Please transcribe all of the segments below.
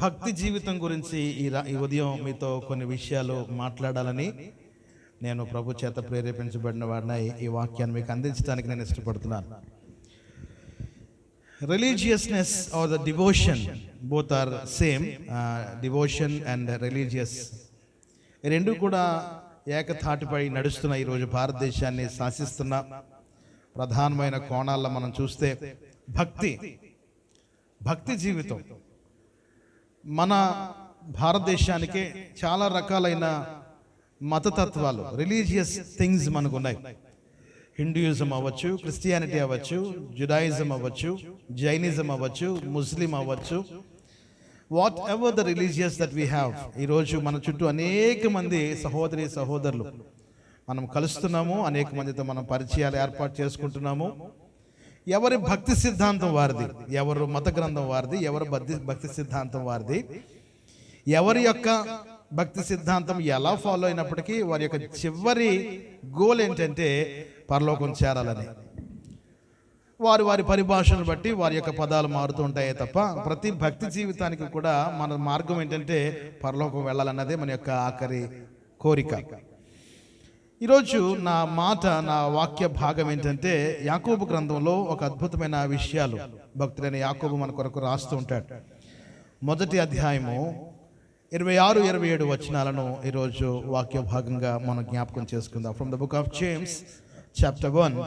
భక్తి జీవితం గురించి ఈ ఉదయం మీతో కొన్ని విషయాలు మాట్లాడాలని నేను ప్రభు చేత ప్రేరేపించబడిన వాడిని ఈ వాక్యాన్ని మీకు అందించడానికి నేను ఇష్టపడుతున్నాను. Religiousness are the devotion both are same. Devotion and religious ఈ రెండు కూడా ఏకతాటిపై నడుస్తున్న ఈరోజు భారతదేశాన్ని శాసిస్తున్న ప్రధానమైన కోణాల్లో మనం చూస్తే భక్తి జీవితం మన భారతదేశానికి చాలా రకాలైన మతతత్వాలు, రిలీజియస్ థింగ్స్ మనకు ఉన్నాయి. హిందూయిజం అవ్వచ్చు, క్రిస్టియానిటీ అవ్వచ్చు, జుడాయిజం అవ్వచ్చు, జైనిజం అవ్వచ్చు, ముస్లిం అవ్వచ్చు, what ever the religious that we have. ఈరోజు మన చుట్టూ అనేక మంది సహోదరి సహోదరులు మనం కలుస్తున్నాము, అనేక మందితో మనం పరిచయాలు ఏర్పాటు చేసుకుంటున్నాము. ఎవరి భక్తి సిద్ధాంతం వారిది, ఎవరు మత గ్రంథం వారిది, ఎవరు భక్తి సిద్ధాంతం వారిది, ఎవరి యొక్క భక్తి సిద్ధాంతం ఎలా ఫాలో అయినప్పటికీ వారి యొక్క చివరి గోల్ ఏంటంటే పరలోకం చేరాలని. వారి పరిభాషను బట్టి వారి యొక్క పదాలు మారుతూ ఉంటాయే తప్ప ప్రతి భక్తి జీవితానికి కూడా మన మార్గం ఏంటంటే పరలోకం వెళ్ళాలన్నదే మన యొక్క ఆఖరి కోరిక. ఈరోజు నా వాక్య భాగం ఏంటంటే యాకోబు గ్రంథంలో ఒక అద్భుతమైన విషయాలు భక్తుడైన యాకోబు మన కొరకు రాస్తూ ఉంటాడు. మొదటి అధ్యాయము 26-27 వచనాలను ఈరోజు వాక్య భాగంగా మనం జ్ఞాపకం చేసుకుందాం. From the book of James chapter 1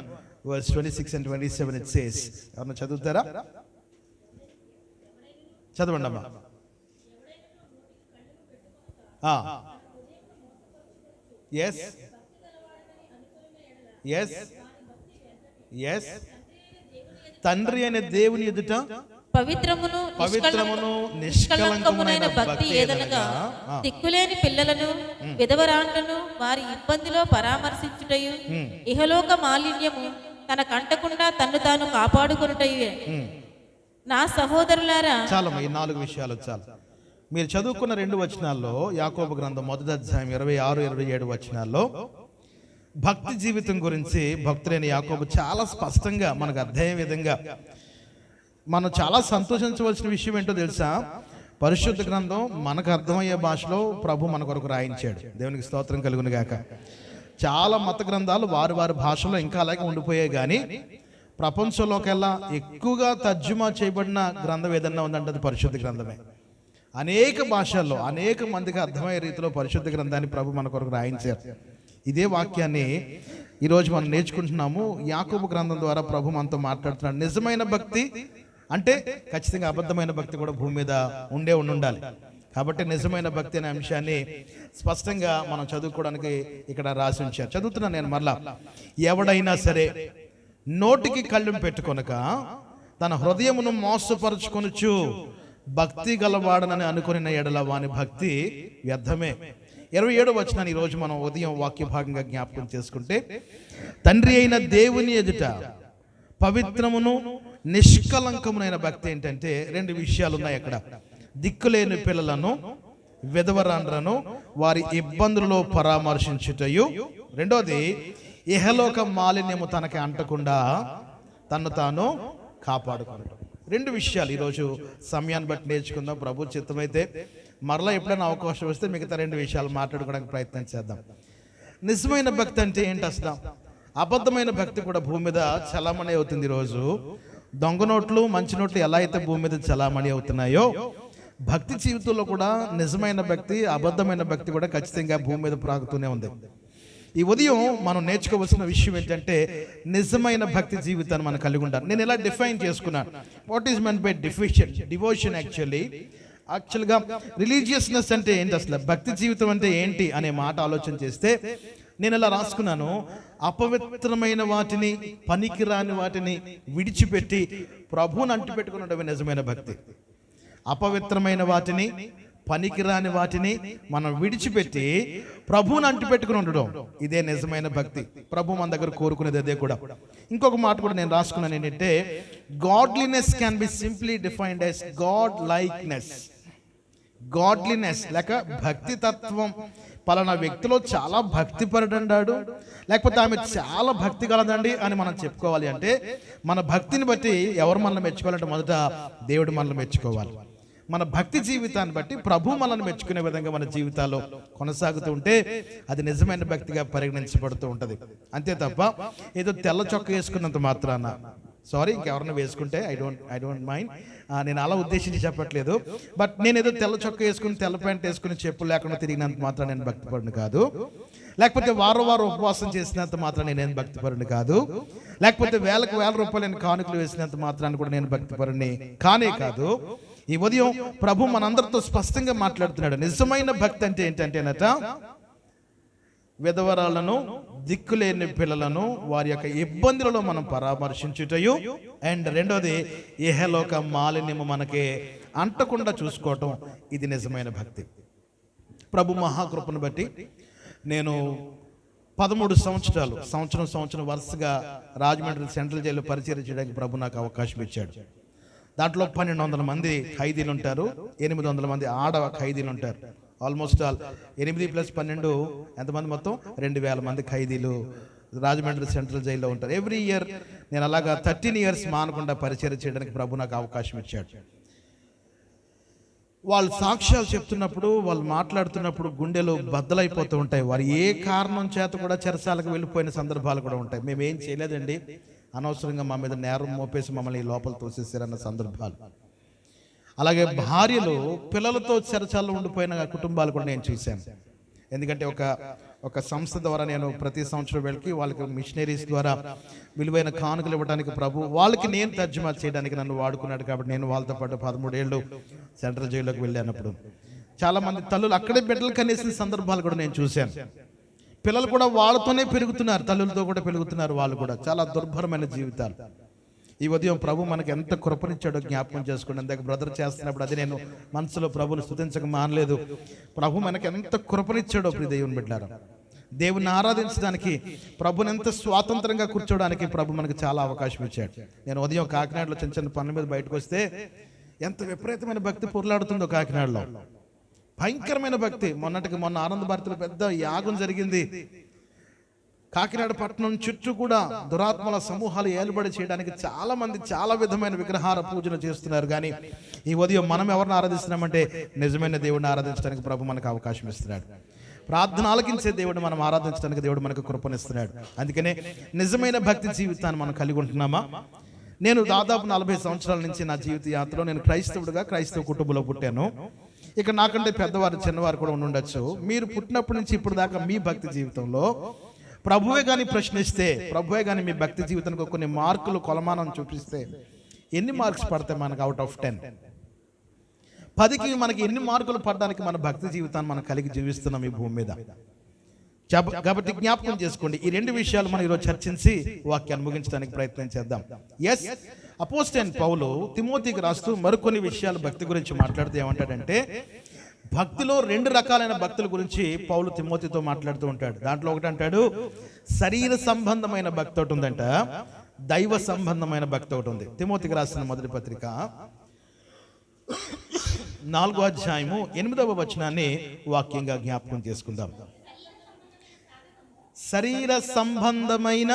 verse 26 and 27 it says. ఎవరన్నా చదువుతారా? చదవండి అమ్మా. ఎస్ ఎస్ ఎస్ తండ్రి అనే దేవుని ఎదుట పవిత్రమును నిష్కలంకమునైన భక్తి ఏదనగా దిక్కులేని పిల్లలను విధవరాండ్లను వారి ఇబ్బందిలో పరామర్శించుటయు ఇహలోక మాలిన్యము తన కంటకుండా తన్ను తాను కాపాడుకొనుటయు. నా సహోదరులారా, చాలమ్మా, ఈ 4 విషయాలు చాలు. మీరు చదువుకున్న 2 వచనాల్లో యాకోబు గ్రంథం మొదటి అధ్యాయం 26-27 వచనాల్లో భక్తి జీవితం గురించి భక్తులైన యాకోబు చాలా స్పష్టంగా మనకు అర్థమయ్యే విధంగా, మనం చాలా సంతోషించవలసిన విషయం ఏంటో తెలుసా? పరిశుద్ధ గ్రంథం మనకు అర్థమయ్యే భాషలో ప్రభు మన కొరకు రాయించాడు. దేవునికి స్తోత్రం కలుగును గాక. చాలా మత గ్రంథాలు వారి భాషలో ఇంకా అలాగే ఉండిపోయాయి, కానీ ప్రపంచంలోకెల్లా ఎక్కువగా తర్జుమా చేయబడిన గ్రంథం ఏదన్నా ఉందంటే అది పరిశుద్ధ గ్రంథమే. అనేక భాషల్లో అనేక మందికి అర్థమయ్యే రీతిలో పరిశుద్ధ గ్రంథాన్ని ప్రభు మన కొరకు రాయించారు. ఇదే వాక్యాన్ని ఈరోజు మనం నేర్చుకుంటున్నాము. యాకోబు గ్రంథం ద్వారా ప్రభు మనతో మాట్లాడుతున్నాడు. నిజమైన భక్తి అంటే ఖచ్చితంగా అబద్ధమైన భక్తి కూడా భూమి మీద ఉండాలి. కాబట్టి నిజమైన భక్తి అనే అంశాన్ని స్పష్టంగా మనం చదువుకోవడానికి ఇక్కడ రాసి ఉంచారు. చదువుతున్నాను నేను మరలా. ఎవడైనా సరే నోటికి కళ్ళెం పెట్టుకొనక తన హృదయమును మోసపరుచుకొనుచు భక్తి గలవాడనని అనుకుని ఎడల వాని భక్తి వ్యర్థమే. 27 వచనాన్ని ఈరోజు మనం ఉదయం వాక్య భాగంగా జ్ఞాపకం చేసుకుంటే, తండ్రి అయిన దేవుని ఎదుట పవిత్రమును నిష్కలంకమునైన భక్తి ఏంటంటే 2 విషయాలు ఉన్నాయి అక్కడ. దిక్కులేని పిల్లలను విధవరాండ్రను వారి ఇబ్బందులలో పరామర్శించుటయు, రెండోది ఇహలోక మాలిన్యము తనకి అంటకుండా తన్ను తాను కాపాడుకోవడం. 2 విషయాలు ఈరోజు సమయాన్ని బట్టి నేర్చుకుందాం. ప్రభు చిత్తమైతే మరలా ఎప్పుడైనా అవకాశం వస్తే మిగతా 2 విషయాలు మాట్లాడుకోవడానికి ప్రయత్నం చేద్దాం. నిజమైన భక్తి అంటే ఏంటి అసలు? అబద్ధమైన భక్తి కూడా భూమి మీద చలామణి అవుతుంది. ఈరోజు దొంగ నోట్లు మంచి నోట్లు ఎలా అయితే భూమి మీద చలామణి అవుతున్నాయో, భక్తి జీవితంలో కూడా నిజమైన భక్తి అబద్ధమైన భక్తి కూడా ఖచ్చితంగా భూమి మీద ప్రాగుతూనే ఉంది. ఈ ఉదయం మనం నేర్చుకోవాల్సిన విషయం ఏంటంటే నిజమైన భక్తి జీవితాన్ని మనం కలిగి ఉంటాం. నేను ఎలా డిఫైన్ చేసుకున్నాను? What is men by devotion? యాక్చువల్గా రిలీజియస్నెస్ అంటే ఏంటి, అసలు భక్తి జీవితం అంటే ఏంటి అనే మాట ఆలోచన చేస్తే నేను ఇలా రాసుకున్నాను. అపవిత్రమైన వాటిని, పనికిరాని వాటిని విడిచిపెట్టి ప్రభువుని అంటిపెట్టుకున్నవి నిజమైన భక్తి. అపవిత్రమైన వాటిని, పనికిరాని వాటిని మనం విడిచిపెట్టి ప్రభువుని అంటిపెట్టుకుని ఉండడం, ఇదే నిజమైన భక్తి. ప్రభు మన దగ్గర కోరుకునేది అదే కూడా. ఇంకొక మాట కూడా నేను రాసుకున్నాను ఏంటంటే, godliness can be simply defined as God likeness. Godliness లేక భక్తి తత్వం, పలానా వ్యక్తిలో చాలా భక్తి పరుడండాడు, లేకపోతే ఆమె చాలా భక్తి కలదండి అని మనం చెప్పుకోవాలి అంటే మన భక్తిని బట్టి ఎవరు మనల్ని మెచ్చుకోవాలంటే మొదట దేవుడు మనల్ని మెచ్చుకోవాలి. మన భక్తి జీవితాన్ని బట్టి ప్రభు మనల్ని మెచ్చుకునే విధంగా మన జీవితాల్లో కొనసాగుతూ ఉంటే అది నిజమైన భక్తిగా పరిగణించబడుతూ ఉంటుంది. అంతే తప్ప ఏదో తెల్ల చొక్క వేసుకున్నంత మాత్రాన, సారీ ఇంకెవరైనా వేసుకుంటే ఐ డోంట్ మైండ్, నేను అలా ఉద్దేశించి చెప్పట్లేదు. బట్ నేను ఏదో తెల్ల చొక్క వేసుకుని తెల్ల ప్యాంట్ వేసుకుని చెప్పులు లేకుండా తిరిగినంత మాత్రం నేను భక్తిపరుని కాదు. లేకపోతే వారం ఉపవాసం చేసినంత మాత్రం నేను భక్తిపరుని కాదు. లేకపోతే వేలకు వేల రూపాయలు నేను కానుకలు వేసినంత మాత్రాన్ని కూడా నేను భక్తిపరుని కానే కాదు. ఈ ఉదయం ప్రభు మనందరితో స్పష్టంగా మాట్లాడుతున్నాడు. నిజమైన భక్తి అంటే ఏంటంటేనట, విధవరాలను, దిక్కులేని పిల్లలను వారి యొక్క ఇబ్బందులలో మనం పరామర్శించుటయు, అండ్ రెండోది ఇహలోక మాలిన్యము మనకి అంటకుండా చూసుకోవటం. ఇది నిజమైన భక్తి. ప్రభు మహాకృపను బట్టి నేను 13 సంవత్సరాలు సంవత్సరం వరుసగా రాజమండ్రి సెంట్రల్ జైల్లో పరిచయం చేయడానికి ప్రభు నాకు అవకాశం ఇచ్చాడు. దాంట్లో 1200 మంది ఖైదీలు ఉంటారు, 800 మంది ఆడ ఖైదీలు ఉంటారు. ఆల్మోస్ట్ ఆల్ 8 + 12 ఎంతమంది, మొత్తం 2000 మంది ఖైదీలు రాజమండ్రి సెంట్రల్ జైల్లో ఉంటారు. ఎవ్రీ ఇయర్ నేను అలాగా 13 ఇయర్స్ మానకుండా పరిచయం చేయడానికి ప్రభు నాకు అవకాశం ఇచ్చాడు. వాళ్ళు సాక్ష్యాలు చెప్తున్నప్పుడు, వాళ్ళు మాట్లాడుతున్నప్పుడు గుండెలు బద్దలైపోతూ ఉంటాయి. వారు ఏ కారణం చేత కూడా చెరసాలకు వెళ్ళిపోయిన సందర్భాలు కూడా ఉంటాయి. మేము ఏం చేయలేదండి, అనవసరంగా మా మీద నేరం మోపేసి మమ్మల్ని లోపల తోసేసారన్న సందర్భాలు. అలాగే భార్యలు పిల్లలతో చెరసాల్లో ఉండిపోయిన కుటుంబాలు కూడా నేను చూశాను. ఎందుకంటే ఒక సంస్థ ద్వారా నేను ప్రతి సంవత్సరం వెళ్ళి వాళ్ళకి మిషనరీస్ ద్వారా విలువైన కానుకలు ఇవ్వడానికి ప్రభు వాళ్ళకి నేను తర్జుమా చేయడానికి నన్ను వాడుకున్నాడు. కాబట్టి నేను వాళ్ళతో పాటు 13 ఏళ్ళు సెంట్రల్ జైల్లోకి వెళ్ళినప్పుడు చాలా మంది తల్లులు అక్కడే బిడ్డలు కనేసిన సందర్భాలు కూడా నేను చూశాను. పిల్లలు కూడా వాళ్ళతోనే పెరుగుతున్నారు, తల్లులతో కూడా పెరుగుతున్నారు. వాళ్ళు కూడా చాలా దుర్భరమైన జీవితాలు. ఈ ఉదయం ప్రభు మనకి ఎంత కృపనిచ్చాడో జ్ఞాపకం చేసుకోండి. అందాక బ్రదర్ చేస్తున్నప్పుడు అది నేను మనసులో ప్రభుని స్తుతించక మానలేదు. ప్రభు మనకి ఎంత కృపనిచ్చాడో ప్రియ దేవుని బిడ్డలారా. దేవుని ఆరాధించడానికి, ప్రభుని ఎంత స్వాతంత్రంగా కూర్చోవడానికి ప్రభు మనకి చాలా అవకాశం ఇచ్చాడు. నేను ఉదయం కాకినాడలో చిన్న పనుల మీద బయటకు వస్తే ఎంత విపరీతమైన భక్తి పొరలాడుతుందో కాకినాడలో, భయంకరమైన భక్తి. మొన్న ఆనంద భారతిలో పెద్ద యాగం జరిగింది. కాకినాడ పట్టణం చుట్టూ కూడా దురాత్మల సమూహాలు ఏలుబడి చేయడానికి చాలా మంది చాలా విధమైన విగ్రహాల పూజలు చేస్తున్నారు. కానీ ఈ ఉదయం మనం ఎవరిని ఆరాధిస్తున్నామంటే నిజమైన దేవుడిని ఆరాధించడానికి ప్రభు మనకు అవకాశం ఇస్తున్నాడు. ప్రార్థన ఆలకించే దేవుడు మనం ఆరాధించడానికి దేవుడు మనకు కృపనిస్తున్నాడు. అందుకనే నిజమైన భక్తి జీవితాన్ని మనం కలిగి ఉంటున్నామా? నేను దాదాపు 40 సంవత్సరాల నుంచి నా జీవిత యాత్రలో నేను క్రైస్తవుడిగా క్రైస్తవ కుటుంబంలో పుట్టాను. ఇక నాకంటే పెద్దవారు చిన్నవారు కూడా ఉండొచ్చు. మీరు పుట్టినప్పటి నుంచి ఇప్పుడు దాకా మీ భక్తి జీవితంలో ప్రభువే కానీ ప్రశ్నిస్తే, ప్రభువే కానీ మీ భక్తి జీవితానికి కొన్ని మార్కులు కొలమానం చూపిస్తే ఎన్ని మార్క్స్ పడతాయి మనకు? అవుట్ ఆఫ్ 10, 10కి మనకి ఎన్ని మార్కులు పడడానికి మన భక్తి జీవితాన్ని మనం కలిగి జీవిస్తున్నాం ఈ భూమి మీద? కాబట్టి జ్ఞాపకం చేసుకోండి. ఈ 2 విషయాలు మనం ఈరోజు చర్చించి వాక్యాన్ని ముగించడానికి ప్రయత్నం చేద్దాం. ఎస్, అపోస్తలుడైన పౌలు తిమోతికి రాస్తూ మరికొన్ని విషయాలు భక్తి గురించి మాట్లాడుతూ ఏమంటాడంటే, భక్తిలో 2 రకాలైన భక్తుల గురించి పౌలు తిమోతితో మాట్లాడుతూ ఉంటాడు. దాంట్లో ఒకటి అంటాడు, శరీర సంబంధమైన భక్తి ఒకటి ఉందంట, దైవ సంబంధమైన భక్తి ఒకటి ఉంది. తిమోతికి రాసిన మొదటి పత్రిక 4వ అధ్యాయము 8వ వచనాన్ని వాక్యంగా జ్ఞాపకం చేసుకుందాం. శరీర సంబంధమైన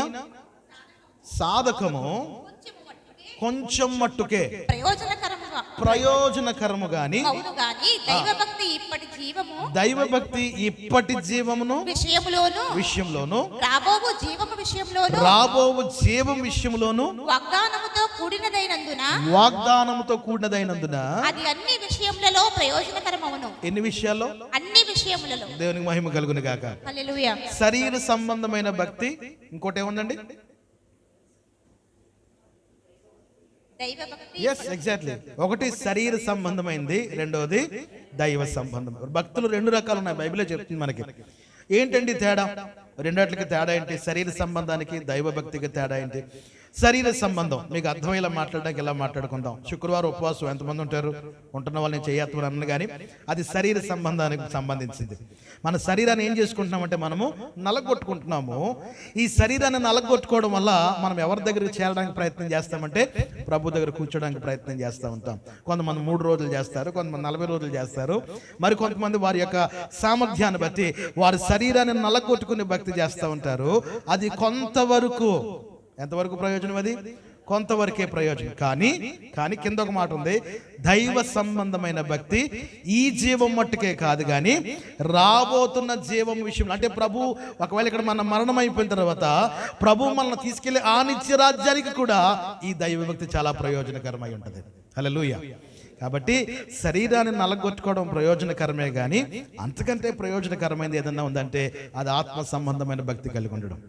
సాధకము కొంచెం మట్టుకే ప్రయోజనకరము గాని దైవభక్తి ఇప్పటి జీవమును విషయంలోను రాబోవు జీవం విషయంలోను వాగ్దానముతో కూడినదైనందున అది అన్ని విషయములలో ప్రయోజనకరమవును. ఎన్ని విషయాల్లో? అన్ని విషయములలో. దేవునికి మహిమ కలుగును గాక. హల్లెలూయా. శరీర సంబంధమైన భక్తి, ఇంకోటి ఏముందండి? Yes, exactly. ఒకటి శరీర సంబంధమైంది, రెండోది దైవ సంబంధం. భక్తులు 2 రకాలు ఉన్నాయి, బైబిలే చెప్తుంది మనకి. ఏంటండి తేడా? రెండాట్లకి తేడా ఏంటి? శరీర సంబంధానికి దైవ భక్తికి తేడా ఏంటి? శరీర సంబంధం మీకు అర్థమయ్యేలా మాట్లాడడానికి ఎలా మాట్లాడుకుందాం. శుక్రవారం ఉపవాసం ఎంతమంది ఉంటారు? ఉంటున్న వాళ్ళని చేయత్వం అన్న, కానీ అది శరీర సంబంధానికి సంబంధించింది. మన శరీరాన్ని ఏం చేసుకుంటున్నామంటే మనము నలగొట్టుకుంటున్నాము. ఈ శరీరాన్ని నలగొట్టుకోవడం వల్ల మనం ఎవరి దగ్గరికి చేరడానికి ప్రయత్నం చేస్తామంటే ప్రభు దగ్గర కూర్చోడానికి ప్రయత్నం చేస్తూ ఉంటాం. కొంతమంది 3 రోజులు చేస్తారు, కొంతమంది 40 రోజులు చేస్తారు, మరి కొంతమంది వారి యొక్క సామర్థ్యాన్ని బట్టి వారి శరీరాన్ని నలగొట్టుకుని భక్తి చేస్తూ ఉంటారు. అది కొంతవరకు, ఎంతవరకు ప్రయోజనం? అది కొంతవరకే ప్రయోజనం. కానీ కింద ఒక మాట ఉంది, దైవ సంబంధమైన భక్తి ఈ జీవం మట్టుకే కాదు కానీ రాబోతున్న జీవం విషయంలో, అంటే ప్రభు ఒకవేళ ఇక్కడ మన మరణం అయిపోయిన తర్వాత ప్రభు మనల్ని తీసుకెళ్లి ఆ నిత్య రాజ్యానికి కూడా ఈ దైవ భక్తి చాలా ప్రయోజనకరమై ఉంటుంది. హల్లెలూయా. కాబట్టి శరీరాన్ని నలగొట్టుకోవడం ప్రయోజనకరమే కానీ అంతకంటే ప్రయోజనకరమైనది ఏదన్నా ఉందంటే అది ఆత్మ సంబంధమైన భక్తి కలిగి ఉండడం.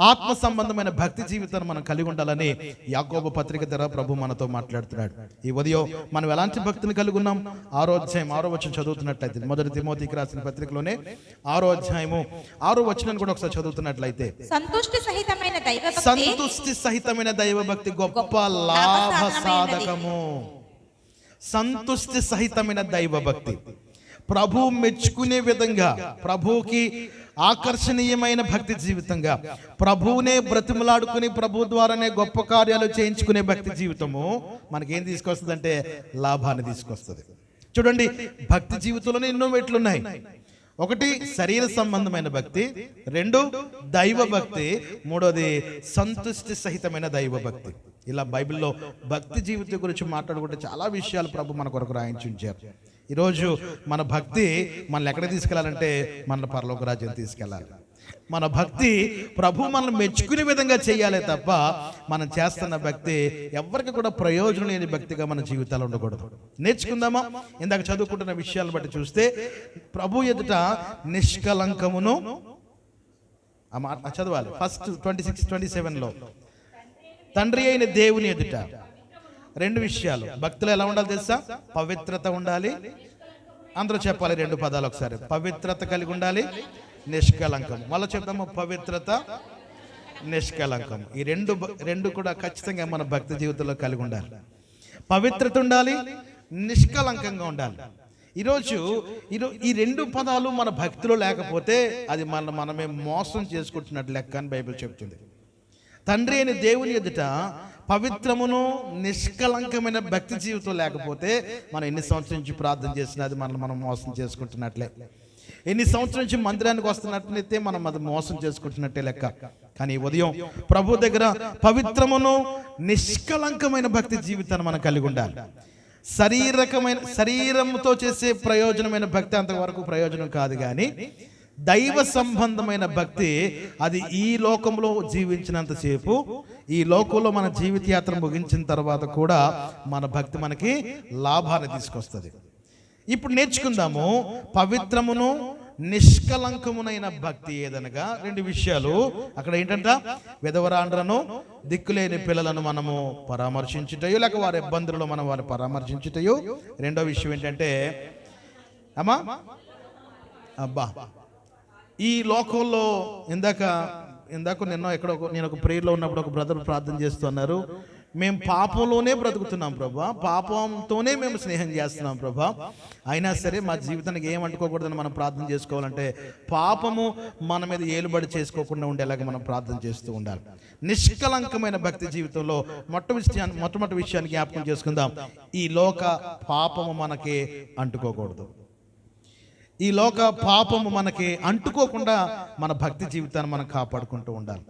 ఆత్మ సంబంధమైన భక్తి జీవితాన్ని మనం కలిగి ఉండాలని యాకోబు పత్రిక ద్వారా ప్రభు మనతో మాట్లాడుతున్నాడు. ఈ ఉదయం మనం ఎలాంటి భక్తిని కలిగి ఉన్నాం? 6వ అధ్యాయం 6వ వచనం చదువుతున్నట్లయితే, 1 తిమోతికి రాసిన పత్రికలోనే 6వ అధ్యాయము 6వ వచనం కూడా ఒకసారి చదువుతున్నట్లయితే, సంతుష్టి సహితమైన దైవ భక్తి గొప్ప లాభ సాధకము. సంతుష్టి సహితమైన దైవ భక్తి, ప్రభు మెచ్చుకునే విధంగా, ప్రభుకి ఆకర్షణీయమైన భక్తి జీవితంగా, ప్రభువునే బ్రతిమలాడుకుని ప్రభు ద్వారానే గొప్ప కార్యాలు చేయించుకునే భక్తి జీవితము మనకేం తీసుకొస్తుందంటే లాభాన్ని తీసుకొస్తుంది. చూడండి, భక్తి జీవితంలోనే ఎన్నో మెట్లున్నాయి. 1 శరీర సంబంధమైన భక్తి, 2 దైవ భక్తి, 3 సంతుష్టి సహితమైన దైవ భక్తి. ఇలా బైబిల్లో భక్తి జీవితం గురించి మాట్లాడుకుంటే చాలా విషయాలు ప్రభు మన కొరకు రాయించి ఉంచారు. ఈరోజు మన భక్తి మనల్ని ఎక్కడ తీసుకెళ్లాలంటే మన పరలోక రాజ్యం తీసుకెళ్ళాలి. మన భక్తి ప్రభు మనల్ని మెచ్చుకునే విధంగా చేయాలి తప్ప మనం చేస్తున్న భక్తి ఎవరికి కూడా ప్రయోజనం లేని భక్తిగా మన జీవితాలు ఉండకూడదు. నేర్చుకుందామా? ఇందాక చదువుకుంటున్న విషయాలను బట్టి చూస్తే, ప్రభు ఎదుట నిష్కలంకమును, చదవాలి ఫస్ట్ 26-27లో, తండ్రి అయిన దేవుని ఎదుట 2 విషయాలు. భక్తులు ఎలా ఉండాలి తెలుసా? పవిత్రత ఉండాలి. అందరూ చెప్పాలి 2 పదాలు ఒకసారి. పవిత్రత కలిగి ఉండాలి, నిష్కలంకం. మళ్ళీ చెప్తాము, పవిత్రత, నిష్కలంకం. ఈ రెండు కూడా ఖచ్చితంగా మన భక్తి జీవితంలో కలిగి ఉండాలి. పవిత్రత ఉండాలి, నిష్కలంకంగా ఉండాలి. ఈరోజు ఈ 2 పదాలు మన భక్తిలో లేకపోతే అది మనమే మోసం చేసుకుంటున్నట్టు లెక్క అని బైబిల్ చెప్తుంది. తండ్రి అయిన దేవుని ఎదుట పవిత్రమును నిష్కలంకమైన భక్తి జీవితం లేకపోతే మనం ఎన్ని సంవత్సరం నుంచి ప్రార్థన చేసినా అది మనం మోసం చేసుకుంటున్నట్లే. ఎన్ని సంవత్సరం నుంచి మందిరానికి వస్తున్నట్లయితే మనం అది మోసం చేసుకుంటున్నట్టే లెక్క. కానీ ఉదయం ప్రభు దగ్గర పవిత్రమును నిష్కలంకమైన భక్తి జీవితాన్ని మనం కలిగి ఉండాలి. శరీరంతో చేసే ప్రయోజనమైన భక్తి అంతవరకు ప్రయోజనం కాదు, కానీ దైవ సంబంధమైన భక్తి అది ఈ లోకంలో జీవించినంతసేపు, ఈ లోకంలో మన జీవిత యాత్ర ముగించిన తర్వాత కూడా మన భక్తి మనకి లాభాన్ని తీసుకొస్తుంది. ఇప్పుడు నేర్చుకుందాము, పవిత్రమును నిష్కలంకమునైన భక్తి ఏదనగా 2 విషయాలు. అక్కడ ఏంటంట, విధవరాండ్రను దిక్కులేని పిల్లలను మనము పరామర్శించుటయో, లేక వారి ఇబ్బందులలో మనం వారిని పరామర్శించుటయో. 2వ విషయం ఏంటంటే, ఈ లోకంలో ఇందాక నేను ఒక ప్రేయర్లో ఉన్నప్పుడు ఒక బ్రదర్ ప్రార్థన చేస్తున్నారు, మేము పాపంలోనే బ్రతుకుతున్నాం ప్రభా, పాపంతోనే మేము స్నేహం చేస్తున్నాం ప్రభా, అయినా సరే మా జీవితానికి ఏం అంటుకోకూడదని మనం ప్రార్థన చేసుకోవాలంటే పాపము మన మీద ఏలుబడి చేసుకోకుండా ఉండేలాగా మనం ప్రార్థన చేస్తూ ఉండాలి. నిష్కలంకమైన భక్తి జీవితంలో మొట్టమొదటి విషయాన్ని జ్ఞాపకం చేసుకుందాం, ఈ లోక పాపము మనకి అంటుకోకూడదు. ఈ లోక పాపము మనకి అంటుకోకుండా మన భక్తి జీవితాన్ని మనం కాపాడుకుంటూ ఉండాలి.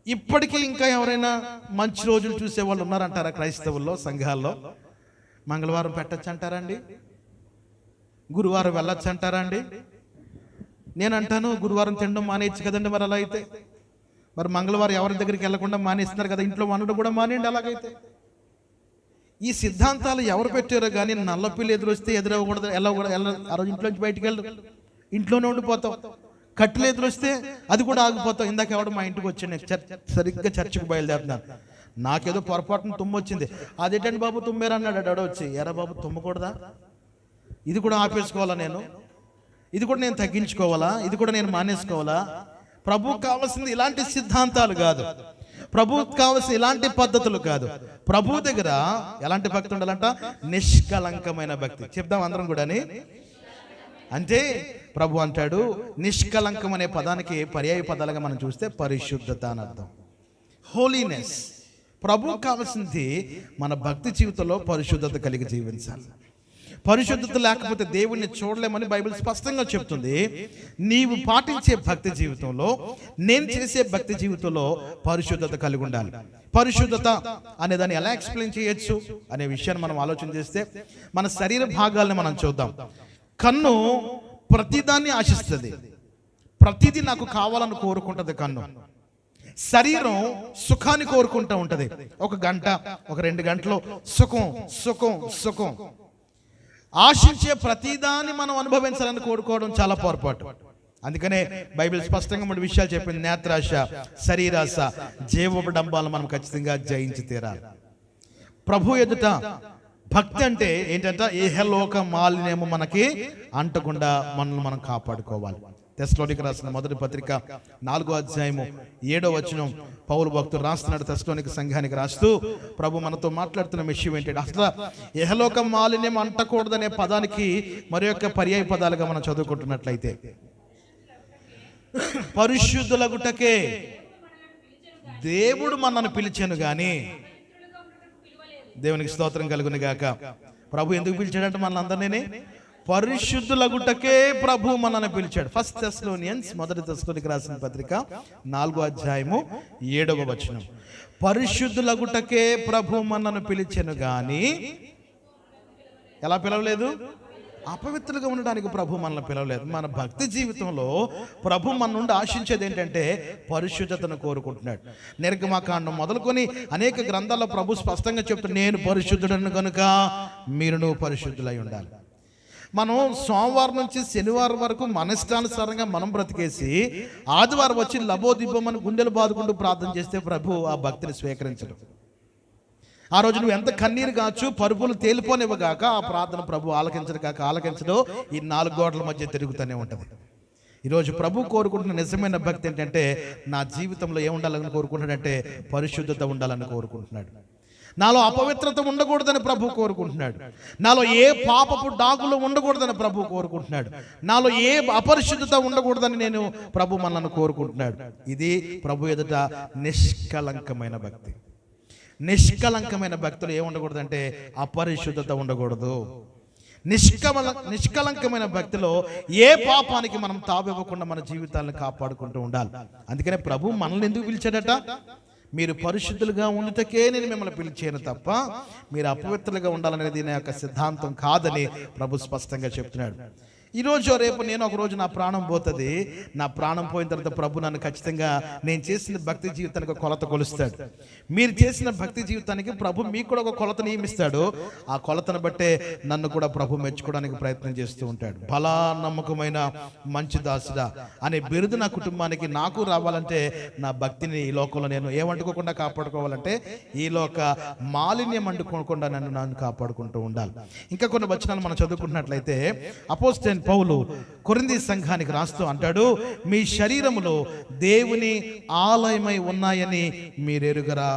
ఇప్పటికీ ఇంకా ఎవరైనా మంచి రోజులు చూసే వాళ్ళు ఉన్నారంటారా క్రైస్తవుల్లో, సంఘాల్లో? మంగళవారం పెట్టచ్చు అంటారా అండి? గురువారం వెళ్ళొచ్చు అంటారా అండి? నేను అంటాను, గురువారం తినడం మానేయచ్చు కదండి. మరి అలా అయితే మరి మంగళవారం ఎవరి దగ్గరికి వెళ్ళకుండా మానేస్తున్నారు కదా, ఇంట్లో వండడం కూడా మానేయండి. అలాగైతే ఈ సిద్ధాంతాలు ఎవరు పెట్టారో కానీ నల్లపిల్లి ఎదురొస్తే ఎదురవ్వకూడదు, ఆ రోజు ఇంట్లో నుంచి బయటికి వెళ్ళదు, ఇంట్లోనే ఉండిపోతాం. కట్టెలు ఎదురొస్తే అది కూడా ఆగిపోతాం. ఇందాక ఎవడు మా ఇంటికి వచ్చాను, సరిగ్గా చర్చికి బయలుదేరుతున్నాను, నాకేదో పొరపాటున తుమ్ము వచ్చింది. అదేంటండి బాబు తుమ్మారు అన్నాడు అడ వచ్చి, ఎరా బాబు తుమ్మకూడదా, ఇది కూడా ఆపేసుకోవాలా, ఇది కూడా నేను తగ్గించుకోవాలా, ఇది కూడా నేను మానేసుకోవాలా? ప్రభువుకు కావాల్సింది ఇలాంటి సిద్ధాంతాలు కాదు, ప్రభువుకు కావాల్సిన ఇలాంటి పద్ధతులు కాదు. ప్రభు దగ్గర ఎలాంటి భక్తి ఉండాలంట? నిష్కలంకమైన భక్తి. చెప్దాం అందరం కూడా. అంటే ప్రభు అంటాడు, నిష్కలంకం అనే పదానికి పర్యాయ పదాలుగా మనం చూస్తే పరిశుద్ధత అని అర్థం, హోలీనెస్. ప్రభువుకు కావాల్సింది మన భక్తి జీవితంలో పరిశుద్ధత కలిగి జీవించాలి. పరిశుద్ధత లేకపోతే దేవుణ్ణి చూడలేమని బైబిల్ స్పష్టంగా చెప్తుంది. నీవు పాటించే భక్తి జీవితంలో, నేను చేసే భక్తి జీవితంలో పరిశుద్ధత కలిగి ఉండాలి. పరిశుద్ధత అనే దాన్ని ఎలా ఎక్స్ప్లెయిన్ చేయొచ్చు అనే విషయాన్ని మనం ఆలోచన చేస్తే మన శరీర భాగాలను మనం చూద్దాం. కన్ను ప్రతిదాన్ని ఆశిస్తుంది, ప్రతిదీ నాకు కావాలని కోరుకుంటుంది కన్ను. శరీరం సుఖాన్ని కోరుకుంటూ ఉంటది. ఒక గంట, ఒక 2 గంటలు సుఖం సుఖం సుఖం. ఆశించే ప్రతిదాన్ని మనం అనుభవించాలని కోరుకోవడం చాలా పొరపాటు. అందుకనే బైబిల్ స్పష్టంగా 3 విషయాలు చెప్పింది. నేత్రాశ, శరీరాశ, జీవోపడంబాలను మనం ఖచ్చితంగా జయించి తీరాలి. ప్రభు ఎదుట భక్తి అంటే ఏంటంటే ఇహలోక మాలిన్యము మనకి అంటకుండా మనల్ని మనం కాపాడుకోవాలి. తెస్సలోనికీయులకు రాసిన మొదటి పత్రిక 4వ అధ్యాయము 7వ వచనం పౌలు భక్తుడు రాస్తున్నాడు తెస్సలోనిక సంఘానికి రాస్తూ, ప్రభు మనతో మాట్లాడుతున్న విషయం ఏంటంటే అసలు ఇహలోక మాలిన్యం అంటకూడదనే పదానికి మరి యొక్క పర్యాయ పదాలుగా మనం చదువుకుంటున్నట్లయితే, పరిశుద్ధులగుటకే దేవుడు మనల్ని పిలిచాను గాని, దేవునికి స్తోత్రం కలుగును గాక. ప్రభు ఎందుకు పిలిచాడంటే మనల్ని పరిశుద్ధులగుటకే ప్రభు మనల్ని పిలిచాడు. ఫస్ట్ తెస్సలోనియన్స్ మొదటి తెస్సలోనికీయులకు రాసిన పత్రిక 4వ అధ్యాయము 7వ వచనం. పరిశుద్ధులగుటకే ప్రభు మనల్ని పిలిచాను గాని ఎలా పిలవలేదు? అపవిత్రులుగా ఉండడానికి ప్రభు మనల్ని పిలవలేదు. మన భక్తి జీవితంలో ప్రభు మన నుండి ఆశించేది ఏంటంటే పరిశుద్ధతను కోరుకుంటున్నాడు. నిర్గమకాండం మొదలుకొని అనేక గ్రంథాల్లో ప్రభు స్పష్టంగా చెప్తున్నాడు, నేను పరిశుద్ధుడను కనుక మీరును పరిశుద్ధులై ఉండాలి. మనం సోమవారం నుంచి శనివారం వరకు మన ఇష్టానుసారంగా మనం బ్రతికేసి ఆదివారం వచ్చి లబోదిబ్బమని గుండెలు బాదుకుంటూ ప్రార్థన చేస్తే ప్రభు ఆ భక్తిని స్వీకరించడు. ఆ రోజు నువ్వు ఎంత కన్నీరు కాచు, పరుపులు తేలిపోనివ్వగాక ఆ ప్రార్థన ప్రభు ఆలకించడం ఈ 4 గోడల మధ్య తిరుగుతూనే ఉంటుంది. ఈరోజు ప్రభు కోరుకుంటున్న నిజమైన భక్తి ఏంటంటే నా జీవితంలో ఏముండాలని కోరుకుంటున్నాడంటే పరిశుద్ధత ఉండాలని కోరుకుంటున్నాడు. నాలో అపవిత్రత ఉండకూడదని ప్రభు కోరుకుంటున్నాడు. నాలో ఏ పాపపు డాగులు ఉండకూడదని ప్రభు కోరుకుంటున్నాడు. నాలో ఏ అపరిశుద్ధత ఉండకూడదని నేను ప్రభు మనల్ని కోరుకుంటున్నాడు. ఇది ప్రభు ఎదుట నిష్కలంకమైన భక్తి. నిష్కలంకమైన భక్తులు ఏముండకూడదంటే అపరిశుద్ధత ఉండకూడదు. నిష్కలంకమైన భక్తిలో ఏ పాపానికి మనం తావివ్వకుండా మన జీవితాలను కాపాడుకుంటూ ఉండాలి. అందుకనే ప్రభు మనల్ని ఎందుకు పిలిచాడట? మీరు పరిశుద్ధులుగా ఉండుటకే నేను మిమ్మల్ని పిలిచాను తప్ప మీరు అపవిత్రులుగా ఉండాలనేది నా యొక్క సిద్ధాంతం కాదని ప్రభు స్పష్టంగా చెప్తున్నాడు. ఈరోజు రేపు నేను ఒక రోజు నా ప్రాణం పోతుంది. నా ప్రాణం పోయిన తర్వాత ప్రభు నన్ను ఖచ్చితంగా నేను చేసిన భక్తి జీవితానికి ఒక కొలత కొలుస్తాడు. మీరు చేసిన భక్తి జీవితానికి ప్రభు మీకు కూడా ఒక కొలత నియమిస్తాడు. ఆ కొలతను బట్టే నన్ను కూడా ప్రభు మెచ్చుకోవడానికి ప్రయత్నం చేస్తూ ఉంటాడు. బలా నమ్మకమైన మంచి దాసుడా అనే బిరుదు నా కుటుంబానికి నాకు రావాలంటే నా భక్తిని ఈ లోకంలో నేను ఏమంటుకోకుండా కాపాడుకోవాలంటే ఈ లోక మాలిన్యం అంటుకోకుండా నన్ను కాపాడుకుంటూ ఉండాలి. ఇంకా కొన్ని వచనాలు మనం చదువుకుంటున్నట్లయితే అపోస్తలుడైన పౌలు కొరింథీ సంఘానికి రాస్తూ అంటాడు, మీ శరీరములో దేవుని ఆలయమై ఉన్నాయని మీరెరుగరా.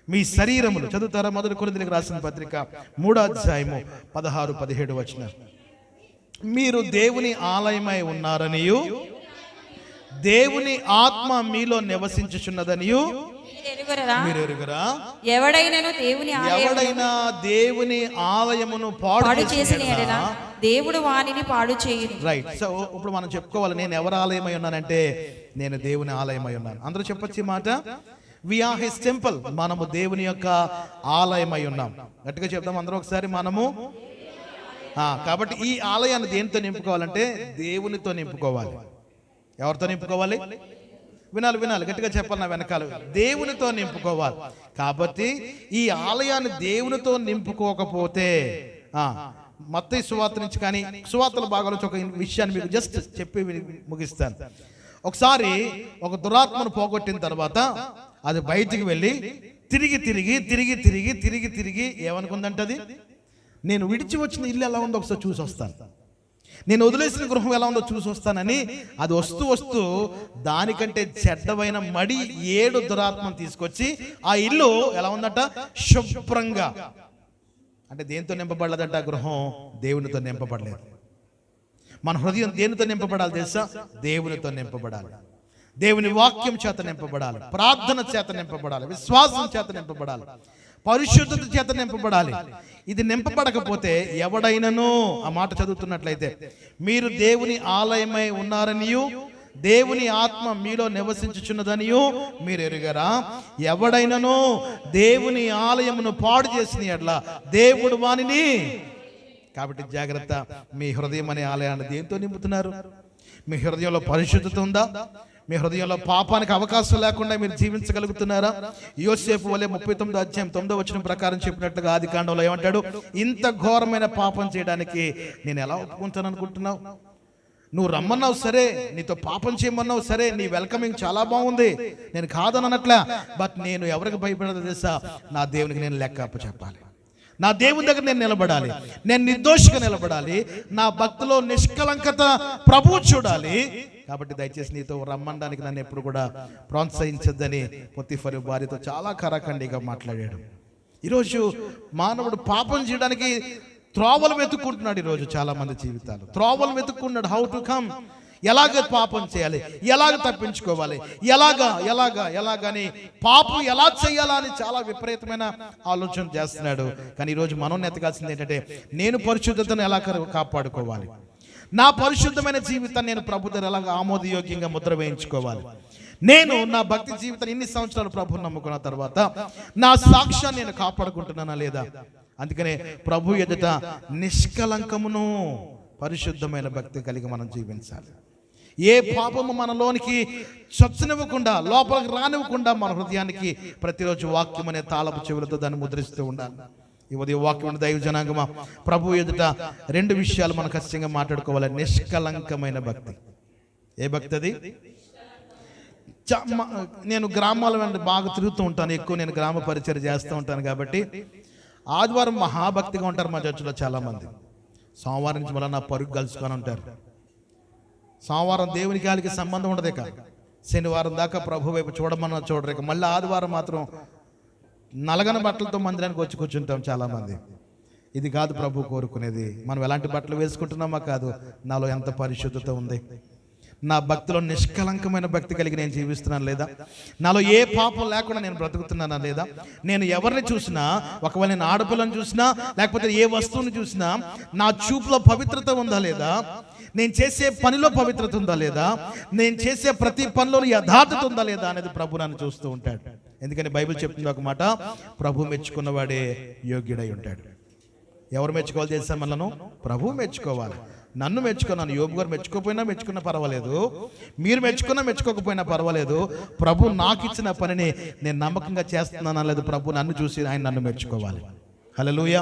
మీ శరీరములు చదువుతారా? మొదటి కొరింథీయులకు రాసిన పత్రిక 3వ అధ్యాయము 16-17 వచనం. మీరు దేవుని ఆలయమై ఉన్నారనియు దేవుని ఆత్మ మీలో నివసించుచున్నదనియు మీరు ఎరుగరా. ఎవడైనా దేవుని ఆలయమును పాడు చేసిన దేవుడు వానిని పాడు చేయును. రైట్. సో ఇప్పుడు మనం చెప్పుకోవాలి, నేను ఎవరి ఆలయమై ఉన్నానంటే నేను దేవుని ఆలయమై ఉన్నాను. అందరూ చెప్పొచ్చు ఈ మాట, వి ఆర్ హిస్ టెంపుల్. మనము దేవుని యొక్క ఆలయమై ఉన్నాం. గట్టిగా చెప్తాం అందరూ ఒకసారి, మనము. కాబట్టి ఈ ఆలయాన్ని దేనితో నింపుకోవాలంటే దేవునితో నింపుకోవాలి. ఎవరితో నింపుకోవాలి? వినాలి గట్టిగా చెప్పాలి నా వెనకాల. దేవునితో నింపుకోవాలి. కాబట్టి ఈ ఆలయాన్ని దేవునితో నింపుకోకపోతే మత్తయి సువార్త నుంచి కానీ సువార్తల భాగం నుంచి ఒక విషయాన్ని మీకు జస్ట్ చెప్పి ముగిస్తాను. ఒకసారి ఒక దురాత్మను పోగొట్టిన తర్వాత అది బయటికి వెళ్ళి తిరిగి ఏమనుకుందంటది, నేను విడిచి వచ్చిన ఇల్లు ఎలా ఉందో ఒకసారి చూసి వస్తాను, నేను వదిలేసిన గృహం ఎలా ఉందో చూసి వస్తానని అది వస్తూ దానికంటే చెడ్డమైన మడి 7 దురాత్మను తీసుకొచ్చి ఆ ఇల్లు ఎలా ఉందట, శుభ్రంగా. అంటే దేనితో నింపబడలేదంట ఆ గృహం? దేవునితో నింపబడలేదు. మన హృదయం దేనితో నింపబడాలి తెలుసా? దేవునితో నింపబడాలి. దేవుని వాక్యం చేత నింపబడాలి, ప్రార్థన చేత నింపబడాలి, విశ్వాసం చేత నింపబడాలి. పరిశుద్ధత చేత నింపబడాలి. ఇది నింపబడకపోతే ఎవడైనను, ఆ మాట చదువుతున్నట్లయితే, మీరు దేవుని ఆలయమై ఉన్నారనియు దేవుని ఆత్మ మీలో నివసించుచున్నదనియు మీరు ఎరుగరా? ఎవడైనను దేవుని ఆలయమును పాడు చేసిన యెడల దేవుడు వానిని. కాబట్టి జాగ్రత్త, మీ హృదయం అనే ఆలయాన్ని దేంతో నింపుతున్నారు? మీ హృదయంలో పరిశుద్ధత ఉందా? మీ హృదయంలో పాపానికి అవకాశం లేకుండా మీరు జీవించగలుగుతున్నారా? యోసేపు వలె 39వ అధ్యాయం 9వ వచనం ప్రకారం చెప్పినట్లుగా ఆదికాండంలో ఏమంటాడు? ఇంత ఘోరమైన పాపం చేయడానికి నేను ఎలా ఒప్పుకుంటాను అనుకుంటున్నావు? నువ్వు రమ్మన్నావు సరే, నీతో పాపం చేయమన్నావు సరే, నీ వెల్కమింగ్ చాలా బాగుంది, నేను కాదనట్లా. బట్ నేను ఎవరికి భయపడదు తెలుసా? నా దేవునికి నేను లెక్క అప్పచెప్పాలి. నా దేవుని దగ్గర నేను నిలబడాలి, నేను నిర్దోషిగా నిలబడాలి, నా భక్తిలో నిష్కలంకత ప్రభువు చూడాలి. కాబట్టి దయచేసి నీతో రమ్మడానికి నన్ను ఎప్పుడు కూడా ప్రోత్సహించద్దని పొతిఫరు భార్యతో చాలా కరాఖండిగా మాట్లాడాడు. ఈరోజు మానవుడు పాపం చేయడానికి త్రోవలు వెతుక్కుంటున్నాడు. ఈరోజు చాలా మంది జీవితాలు త్రోవలు వెతుక్కుంటున్నాడు. హౌ టు కమ్, ఎలాగ పాపం చేయాలి, ఎలాగ తప్పించుకోవాలి, ఎలాగని పాపం ఎలా చేయాలా అని చాలా విపరీతమైన ఆలోచన చేస్తున్నాడు. కానీ ఈరోజు మనం ఎతకాల్సింది ఏంటంటే, నేను పరిశుద్ధతను ఎలా కాపాడుకోవాలి, నా పరిశుద్ధమైన జీవితాన్ని నేను ప్రభు దగ్గర ఎలాగ ఆమోదయోగ్యంగా ముద్ర వేయించుకోవాలి, నేను నా భక్తి జీవితం ఇన్ని సంవత్సరాలు ప్రభువుని నమ్ముకున్న తర్వాత నా సాక్ష్యాన్ని నేను కాపాడుకుంటున్నానా లేదా? అందుకనే ప్రభు ఎదుట నిష్కలంకమును పరిశుద్ధమైన భక్తి కలిగి మనం జీవించాలి. ఏ పాపము మనలోనికి చొచ్చనివ్వకుండా, లోపలికి రానివ్వకుండా మన హృదయానికి ప్రతిరోజు వాక్యం అనే తాళపు చెవులతో దాన్ని ముద్రిస్తూ ఉండాలి. ఈ ఉదయం వాక్యం దైవ జనాంగమా, ప్రభు ఎదుట 2 విషయాలు మనం ఖచ్చితంగా మాట్లాడుకోవాలి. నిష్కలంకమైన భక్తి. ఏ భక్తి అది? నేను గ్రామాల వెంట బాగా తిరుగుతూ ఉంటాను, ఎక్కువ నేను గ్రామ పరిచయం చేస్తూ ఉంటాను. కాబట్టి ఆదివారం మహాభక్తిగా ఉంటారు మా చర్చిలో చాలా మంది. సోమవారం నుంచి మళ్ళీ నా పరుగు కలుసుకొని ఉంటారు. సోమవారం దేవుని గాలికి సంబంధం ఉండదు. ఇక శనివారం దాకా ప్రభు వైపు చూడమన్నా చూడరు. ఇక మళ్ళీ ఆదివారం మాత్రం నలగన బట్టలతో మందిరానికి వచ్చి కూర్చుంటాం చాలా మంది. ఇది కాదు ప్రభు కోరుకునేది. మనం ఎలాంటి బట్టలు వేసుకుంటున్నామా కాదు, నాలో ఎంత పరిశుద్ధత ఉంది, నా భక్తిలో నిష్కలంకమైన భక్తి కలిగి నేను జీవిస్తున్నాను లేదా, నాలో ఏ పాపం లేకుండా నేను బ్రతుకుతున్నానా లేదా, నేను ఎవరిని చూసినా, ఒకవేళ నేను ఆడపిల్లని చూసినా లేకపోతే ఏ వస్తువుని చూసినా నా చూపులో పవిత్రత ఉందా లేదా, నేను చేసే పనిలో పవిత్రత ఉందా లేదా, నేను చేసే ప్రతి పనిలో యథార్థత ఉందా లేదా అనేది ప్రభు నన్ను చూస్తూ ఉంటాడు. ఎందుకని బైబిల్ చెప్తుంది ఒక మాట, ప్రభు మెచ్చుకున్నవాడే యోగ్యుడై ఉంటాడు. ఎవరు మెచ్చుకోవాలి చేసా? మనను ప్రభు మెచ్చుకోవాలి. నన్ను మెచ్చుకున్నాను, యోబు గారు మెచ్చుకున్నా పర్వాలేదు, మీరు మెచ్చుకోకపోయినా పర్వాలేదు, ప్రభు నాకు ఇచ్చిన పనిని నేను నమ్మకంగా చేస్తున్నానా లేదు, ప్రభు నన్ను చూసి ఆయన నన్ను మెచ్చుకోవాలి. హల్లెలూయా.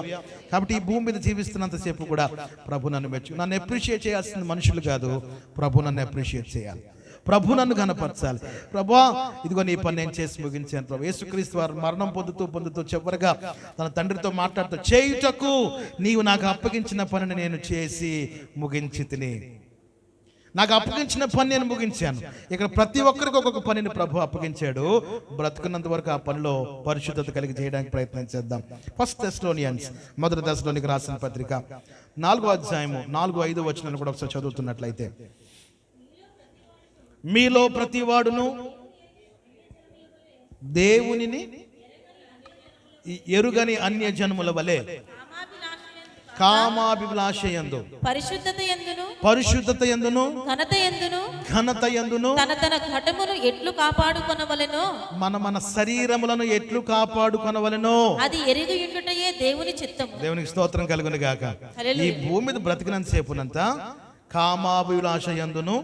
కాబట్టి ఈ భూమి మీద జీవిస్తున్నంతసేపు కూడా ప్రభు నన్ను అప్రిషియేట్ చేయాల్సిన మనుషులు కాదు, ప్రభు నన్ను అప్రిషియేట్ చేయాలి, ప్రభు నన్ను కనపరచాలి. ప్రభువా ఇదిగో నీ పని నేను చేసి ముగించాను. ప్రభు యేసుక్రీస్తు వారు మరణం పొందుతూ చివరిగా తన తండ్రితో మాట్లాడుతూ, చేయుటకు నీవు నాకు అప్పగించిన పనిని నేను చేసి ముగించి తిని, నాకు అప్పగించిన పని నేను ముగించాను. ఇక్కడ ప్రతి ఒక్కరికి ఒక్కొక్క పనిని ప్రభు అప్పగించాడు. బ్రతుకున్నంత వరకు ఆ పనిలో పరిశుద్ధత కలిగి చేయడానికి ప్రయత్నం చేద్దాం. ఫస్ట్ థెస్సలోనియన్స్, మొదటి దశలోనికి రాసిన పత్రిక 4వ అధ్యాయము 4-5 వచనాలను కూడా ఒకసారి చదువుతున్నట్లయితే, మీలో ప్రతివాడును దేవునిని ఎరుగని అన్య జనముల వలె కామాభిలాషయందు పరిశుద్ధత యందును ఘనత యందును తన ఘటమును ఎట్లు కాపాడుకొనవలెనో, మన శరీరములను ఎట్లు కాపాడుకొనవలెనో అది ఎరిగి ఉండుటయే దేవుని చిత్తము. దేవునికి స్తోత్రం కలుగును గాక. ఈ భూమి మీద బ్రతికినంత సేపునంత కామాభిలాష యందును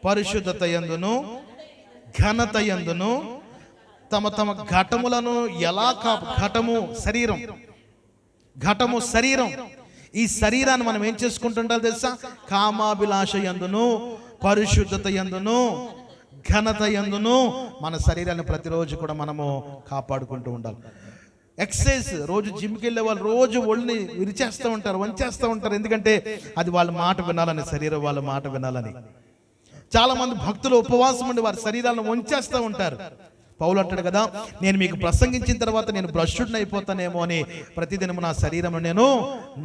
పరిశుద్ధత యందును ఘనత యందును తమ ఘటములను ఎలా ఘటము శరీరం, ఈ శరీరాన్ని మనం ఏం చేసుకుంటుంటాం తెలుసా? కామాభిలాష యందును పరిశుద్ధత యందును ఘనత యందును మన శరీరాన్ని ప్రతిరోజు కూడా మనము కాపాడుకుంటూ ఉండాలి. ఎక్సర్సైజ్, రోజు జిమ్కి వెళ్ళే వాళ్ళు రోజు ఒళ్ళని విరిచేస్తూ ఉంటారు, వంచేస్తూ ఉంటారు. ఎందుకంటే అది వాళ్ళ మాట వినాలని, శరీరం వాళ్ళ మాట వినాలని. చాలా మంది భక్తులు ఉపవాసం ఉండి వారి శరీరాలను వంచేస్తూ ఉంటారు. పౌలు అంటాడు కదా, నేను మీకు ప్రసంగించిన తర్వాత నేను భ్రష్టుడిని అయిపోతానేమో అని ప్రతిదినము నా శరీరం నేను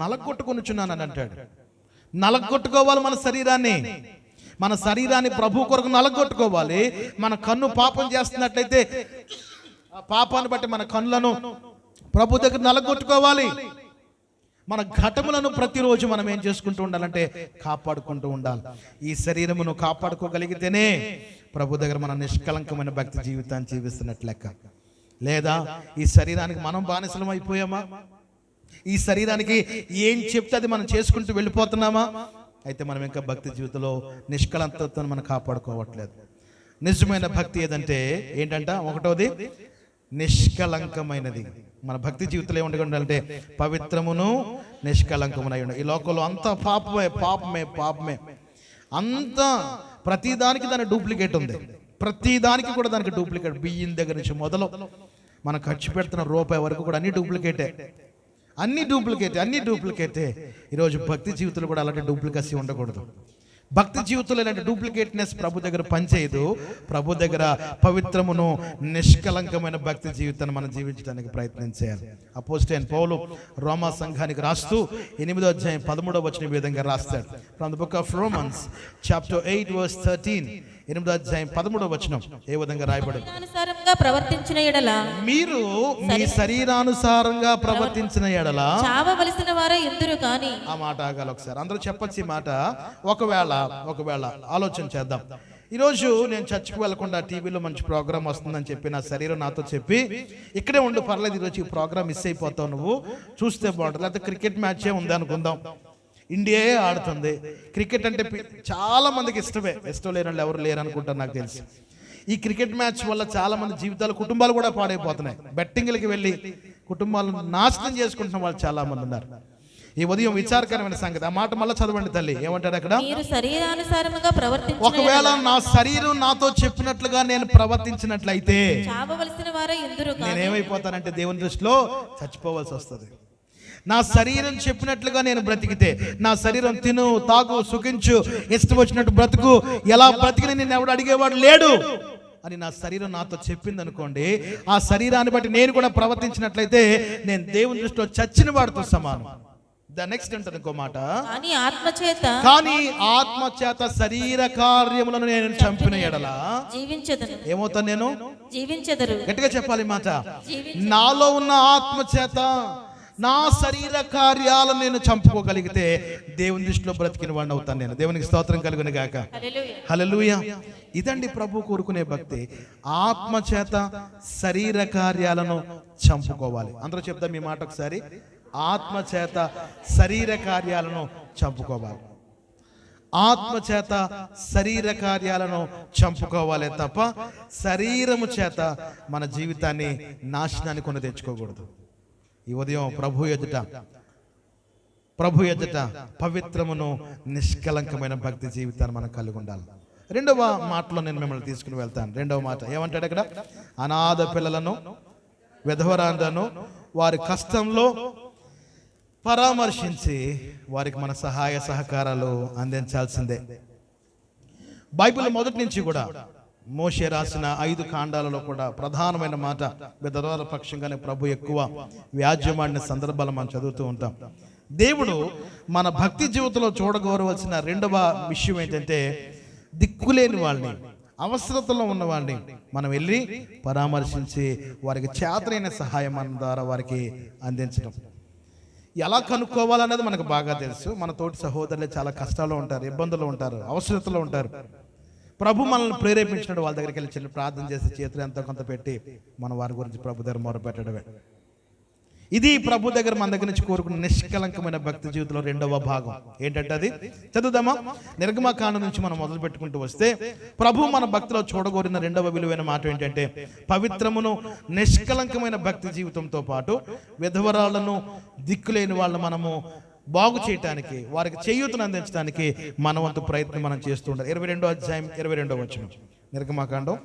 నలగొట్టుకొనుచున్నాను అని అంటాడు. నలగొట్టుకోవాలి మన శరీరాన్ని ప్రభు కొరకు నలగొట్టుకోవాలి. మన కన్ను పాపం చేస్తున్నట్లయితే పాపాన్ని బట్టి మన కన్నులను ప్రభు దగ్గర నలగొట్టుకోవాలి. మన ఘటములను ప్రతిరోజు మనం ఏం చేసుకుంటూ ఉండాలంటే కాపాడుకుంటూ ఉండాలి. ఈ శరీరమును కాపాడుకోగలిగితేనే ప్రభు దగ్గర మన నిష్కలంకమైన భక్తి జీవితాన్ని జీవిస్తున్నట్లు లెక్క. లేదా ఈ శరీరానికి మనం బానిసలం అయిపోయామా? ఈ శరీరానికి ఏం చెప్తే అది మనం చేసుకుంటూ వెళ్ళిపోతున్నామా? అయితే మనం ఇంకా భక్తి జీవితంలో నిష్కలంకతను మనం కాపాడుకోవట్లేదు. నిజమైన భక్తి ఏదంటే ఏంటంట? ఒకటోది నిష్కలంకమైనది. మన భక్తి జీవితంలో ఏముండగా ఉండాలంటే పవిత్రమును నిష్కలంకమునై ఉండాలి. ఈ లోకంలో అంతా పాపమే పాపమే పాపమే, అంతా ప్రతిదానికి దాని డూప్లికేట్ ఉంది. ప్రతిదానికి కూడా దానికి డూప్లికేట్. బియ్యం దగ్గర నుంచి మొదలు మనం ఖర్చు పెడుతున్న రూపాయి వరకు కూడా అన్ని డూప్లికేటే, అన్ని డూప్లికేటే, అన్ని డూప్లికేటే. ఈరోజు భక్తి జీవితంలో కూడా అలాంటి డూప్లికేసీ ఉండకూడదు. భక్తి జీవితంలో ఇలాంటి డూప్లికేట్నెస్ ప్రభు దగ్గర పనిచేయదు. ప్రభు దగ్గర పవిత్రమును నిష్కలంకమైన భక్తి జీవితాన్ని మనం జీవించడానికి ప్రయత్నం చేయాలి. అపోస్టైన్ పౌలు రోమా సంఘానికి రాస్తూ 8వ అధ్యాయం 13వ వచనం ఈ విధంగా రాస్తాడు. From the book of Romans chapter 8 verse 13. 8వ అధ్యాయం 13వ వచనం ఏ విధంగా రాయబడింది? శరీరానుసారంగా ప్రవర్తించిన ఎడల మీరు మీ శరీరానుసారంగా ప్రవర్తించిన ఎడల చావవలసిన వారే ఎందురు కానీ. ఆ మాట ఆగాలి ఒకసారి, అందరూ చెప్పచ్చు ఈ మాట. ఒకవేళ ఆలోచన చేద్దాం. ఈరోజు నేను చర్చికి వెళ్లకుండా టీవీలో మంచి ప్రోగ్రామ్ వస్తుందని చెప్పి నా శరీరం నాతో చెప్పి ఇక్కడే ఉండు, పర్లేదు, ఈరోజు ఈ ప్రోగ్రామ్ మిస్ అయిపోతావు, నువ్వు చూస్తే బాగుంటుంది. లేకపోతే క్రికెట్ మ్యాచే ఉంది అనుకుందాం, ఇండియా ఆడుతుంది. క్రికెట్ అంటే చాలా మందికి ఇష్టం లేని వాళ్ళు ఎవరు లేరు అనుకుంటారు నాకు తెలిసి. ఈ క్రికెట్ మ్యాచ్ వల్ల చాలా మంది జీవితాలు, కుటుంబాలు కూడా పాడైపోతున్నాయి. బెట్టింగ్లకి వెళ్ళి కుటుంబాలను నాశనం చేసుకుంటున్న వాళ్ళు చాలా మంది ఉన్నారు. ఈ ఉదయం విచారకరమైన సంగతి. ఆ మాట మళ్ళీ చదవండి తల్లి, ఏమంటాడు అక్కడ? మీరు శరీరానుసారముగా ప్రవర్తించిన ఒకవేళ నా శరీరం నాతో చెప్పినట్లుగా నేను ప్రవర్తించినట్లయితే చావవలసిన వారే ఎందురు కానీ. నేనేమైపోతానంటే దేవుని దృష్టిలో చచ్చిపోవాల్సి వస్తుంది. నా శరీరం చెప్పినట్లుగా నేను బ్రతికితే, నా శరీరం తిను తాగు సుఖించు ఇష్టం వచ్చినట్టు బ్రతుకు, ఎలా బ్రతికిన నేను ఎవడు అడిగేవాడు లేడు అని నా శరీరం నాతో చెప్పింది అనుకోండి, ఆ శరీరాన్ని బట్టి నేను కూడా ప్రవర్తించినట్లయితే నేను దేవుని దృష్టిలో చచ్చిన వాడితో సమానం. నెక్స్ట్ ఉంటుంది ఇంకో మాట, కానీ ఆత్మచేత శరీర కార్యములను నేను చంపిన ఎడల జీవించదను. ఏమవుతాను నేను? జీవించదరు. గట్టిగా చెప్పాలి మాట. నాలో ఉన్న ఆత్మచేత నా శరీర కార్యాలను నేను చంపుకోగలిగితే దేవుని దృష్టిలో బ్రతికిన వాడిని అవుతాను నేను. దేవునికి స్తోత్రం కలుగును గాక. హల్లెలూయా. ఇదండి ప్రభు కోరుకునే భక్తి. ఆత్మచేత శరీర కార్యాలను చంపుకోవాలి. అందరూ చెప్తాం మీ మాట ఒకసారి. ఆత్మచేత శరీర కార్యాలను చంపుకోవాలి. ఆత్మచేత శరీర కార్యాలను చంపుకోవాలి తప్ప శరీరము చేత మన జీవితాన్ని నాశనాన్ని కొని తెచ్చుకోకూడదు. ఈ ఉదయం ప్రభు ఎదుట పవిత్రమును నిష్కలంకమైన భక్తి జీవితాన్ని మనం కలిగి ఉండాలి. రెండవ మాటలో నేను మిమ్మల్ని తీసుకుని వెళ్తాను. రెండవ మాట ఏమంటాడు అక్కడ? అనాథ పిల్లలను, విధవరాండ్లను వారి కష్టంలో పరామర్శించి వారికి మన సహాయ సహకారాలు అందించాల్సిందే. బైబిల్ మొదటి నుంచి కూడా మోషే రాసిన 5 కాండాలలో కూడా ప్రధానమైన మాట విధవరాల పక్షంగానే ప్రభు ఎక్కువ వ్యాజ్యమాడిన సందర్భాలు మనం చదువుతూ ఉంటాం. దేవుడు మన భక్తి జీవితంలో చూడగోరవలసిన రెండవ విషయం ఏంటంటే దిక్కులేని వాళ్ళని, అవసరతలో ఉన్న వాళ్ళని మనం వెళ్ళి పరామర్శించి వారికి చేతనైన సహాయం మన ద్వారా వారికి అందించడం. ఎలా కనుక్కోవాలన్నది మనకు బాగా తెలుసు. మన తోటి సహోదరులే చాలా కష్టాల్లో ఉంటారు, ఇబ్బందులు ఉంటారు, అవసరతలో ఉంటారు. ప్రభు మనల్ని ప్రేరేపించినట్టు వాళ్ళ దగ్గరికి వెళ్ళి ప్రార్థన చేసి చేతులు ఎంతో కొంత పెట్టి మన వారి గురించి ప్రభు దగ్గర మొరపెట్టడమే. ఇది ప్రభు దగ్గర మన దగ్గర నుంచి కోరుకున్న నిష్కలంకమైన భక్తి జీవితంలో రెండవ భాగం. ఏంటంటే అది చదువుదామా? నిర్గమకాండం నుంచి మనం మొదలు పెట్టుకుంటూ వస్తే ప్రభు మన భక్తిలో చూడగోరిన రెండవ విలువైన మాట ఏంటంటే పవిత్రమును నిష్కలంకమైన భక్తి జీవితంతో పాటు విధవరాలను, దిక్కులేని వాళ్ళను మనము బాగు చేయటానికి, వారికి చేయూతను అందించడానికి మన వంతు ప్రయత్నం మనం చేస్తూ ఉండాలి. 22వ అధ్యాయం 22వ వచనం, నిర్గమకాండం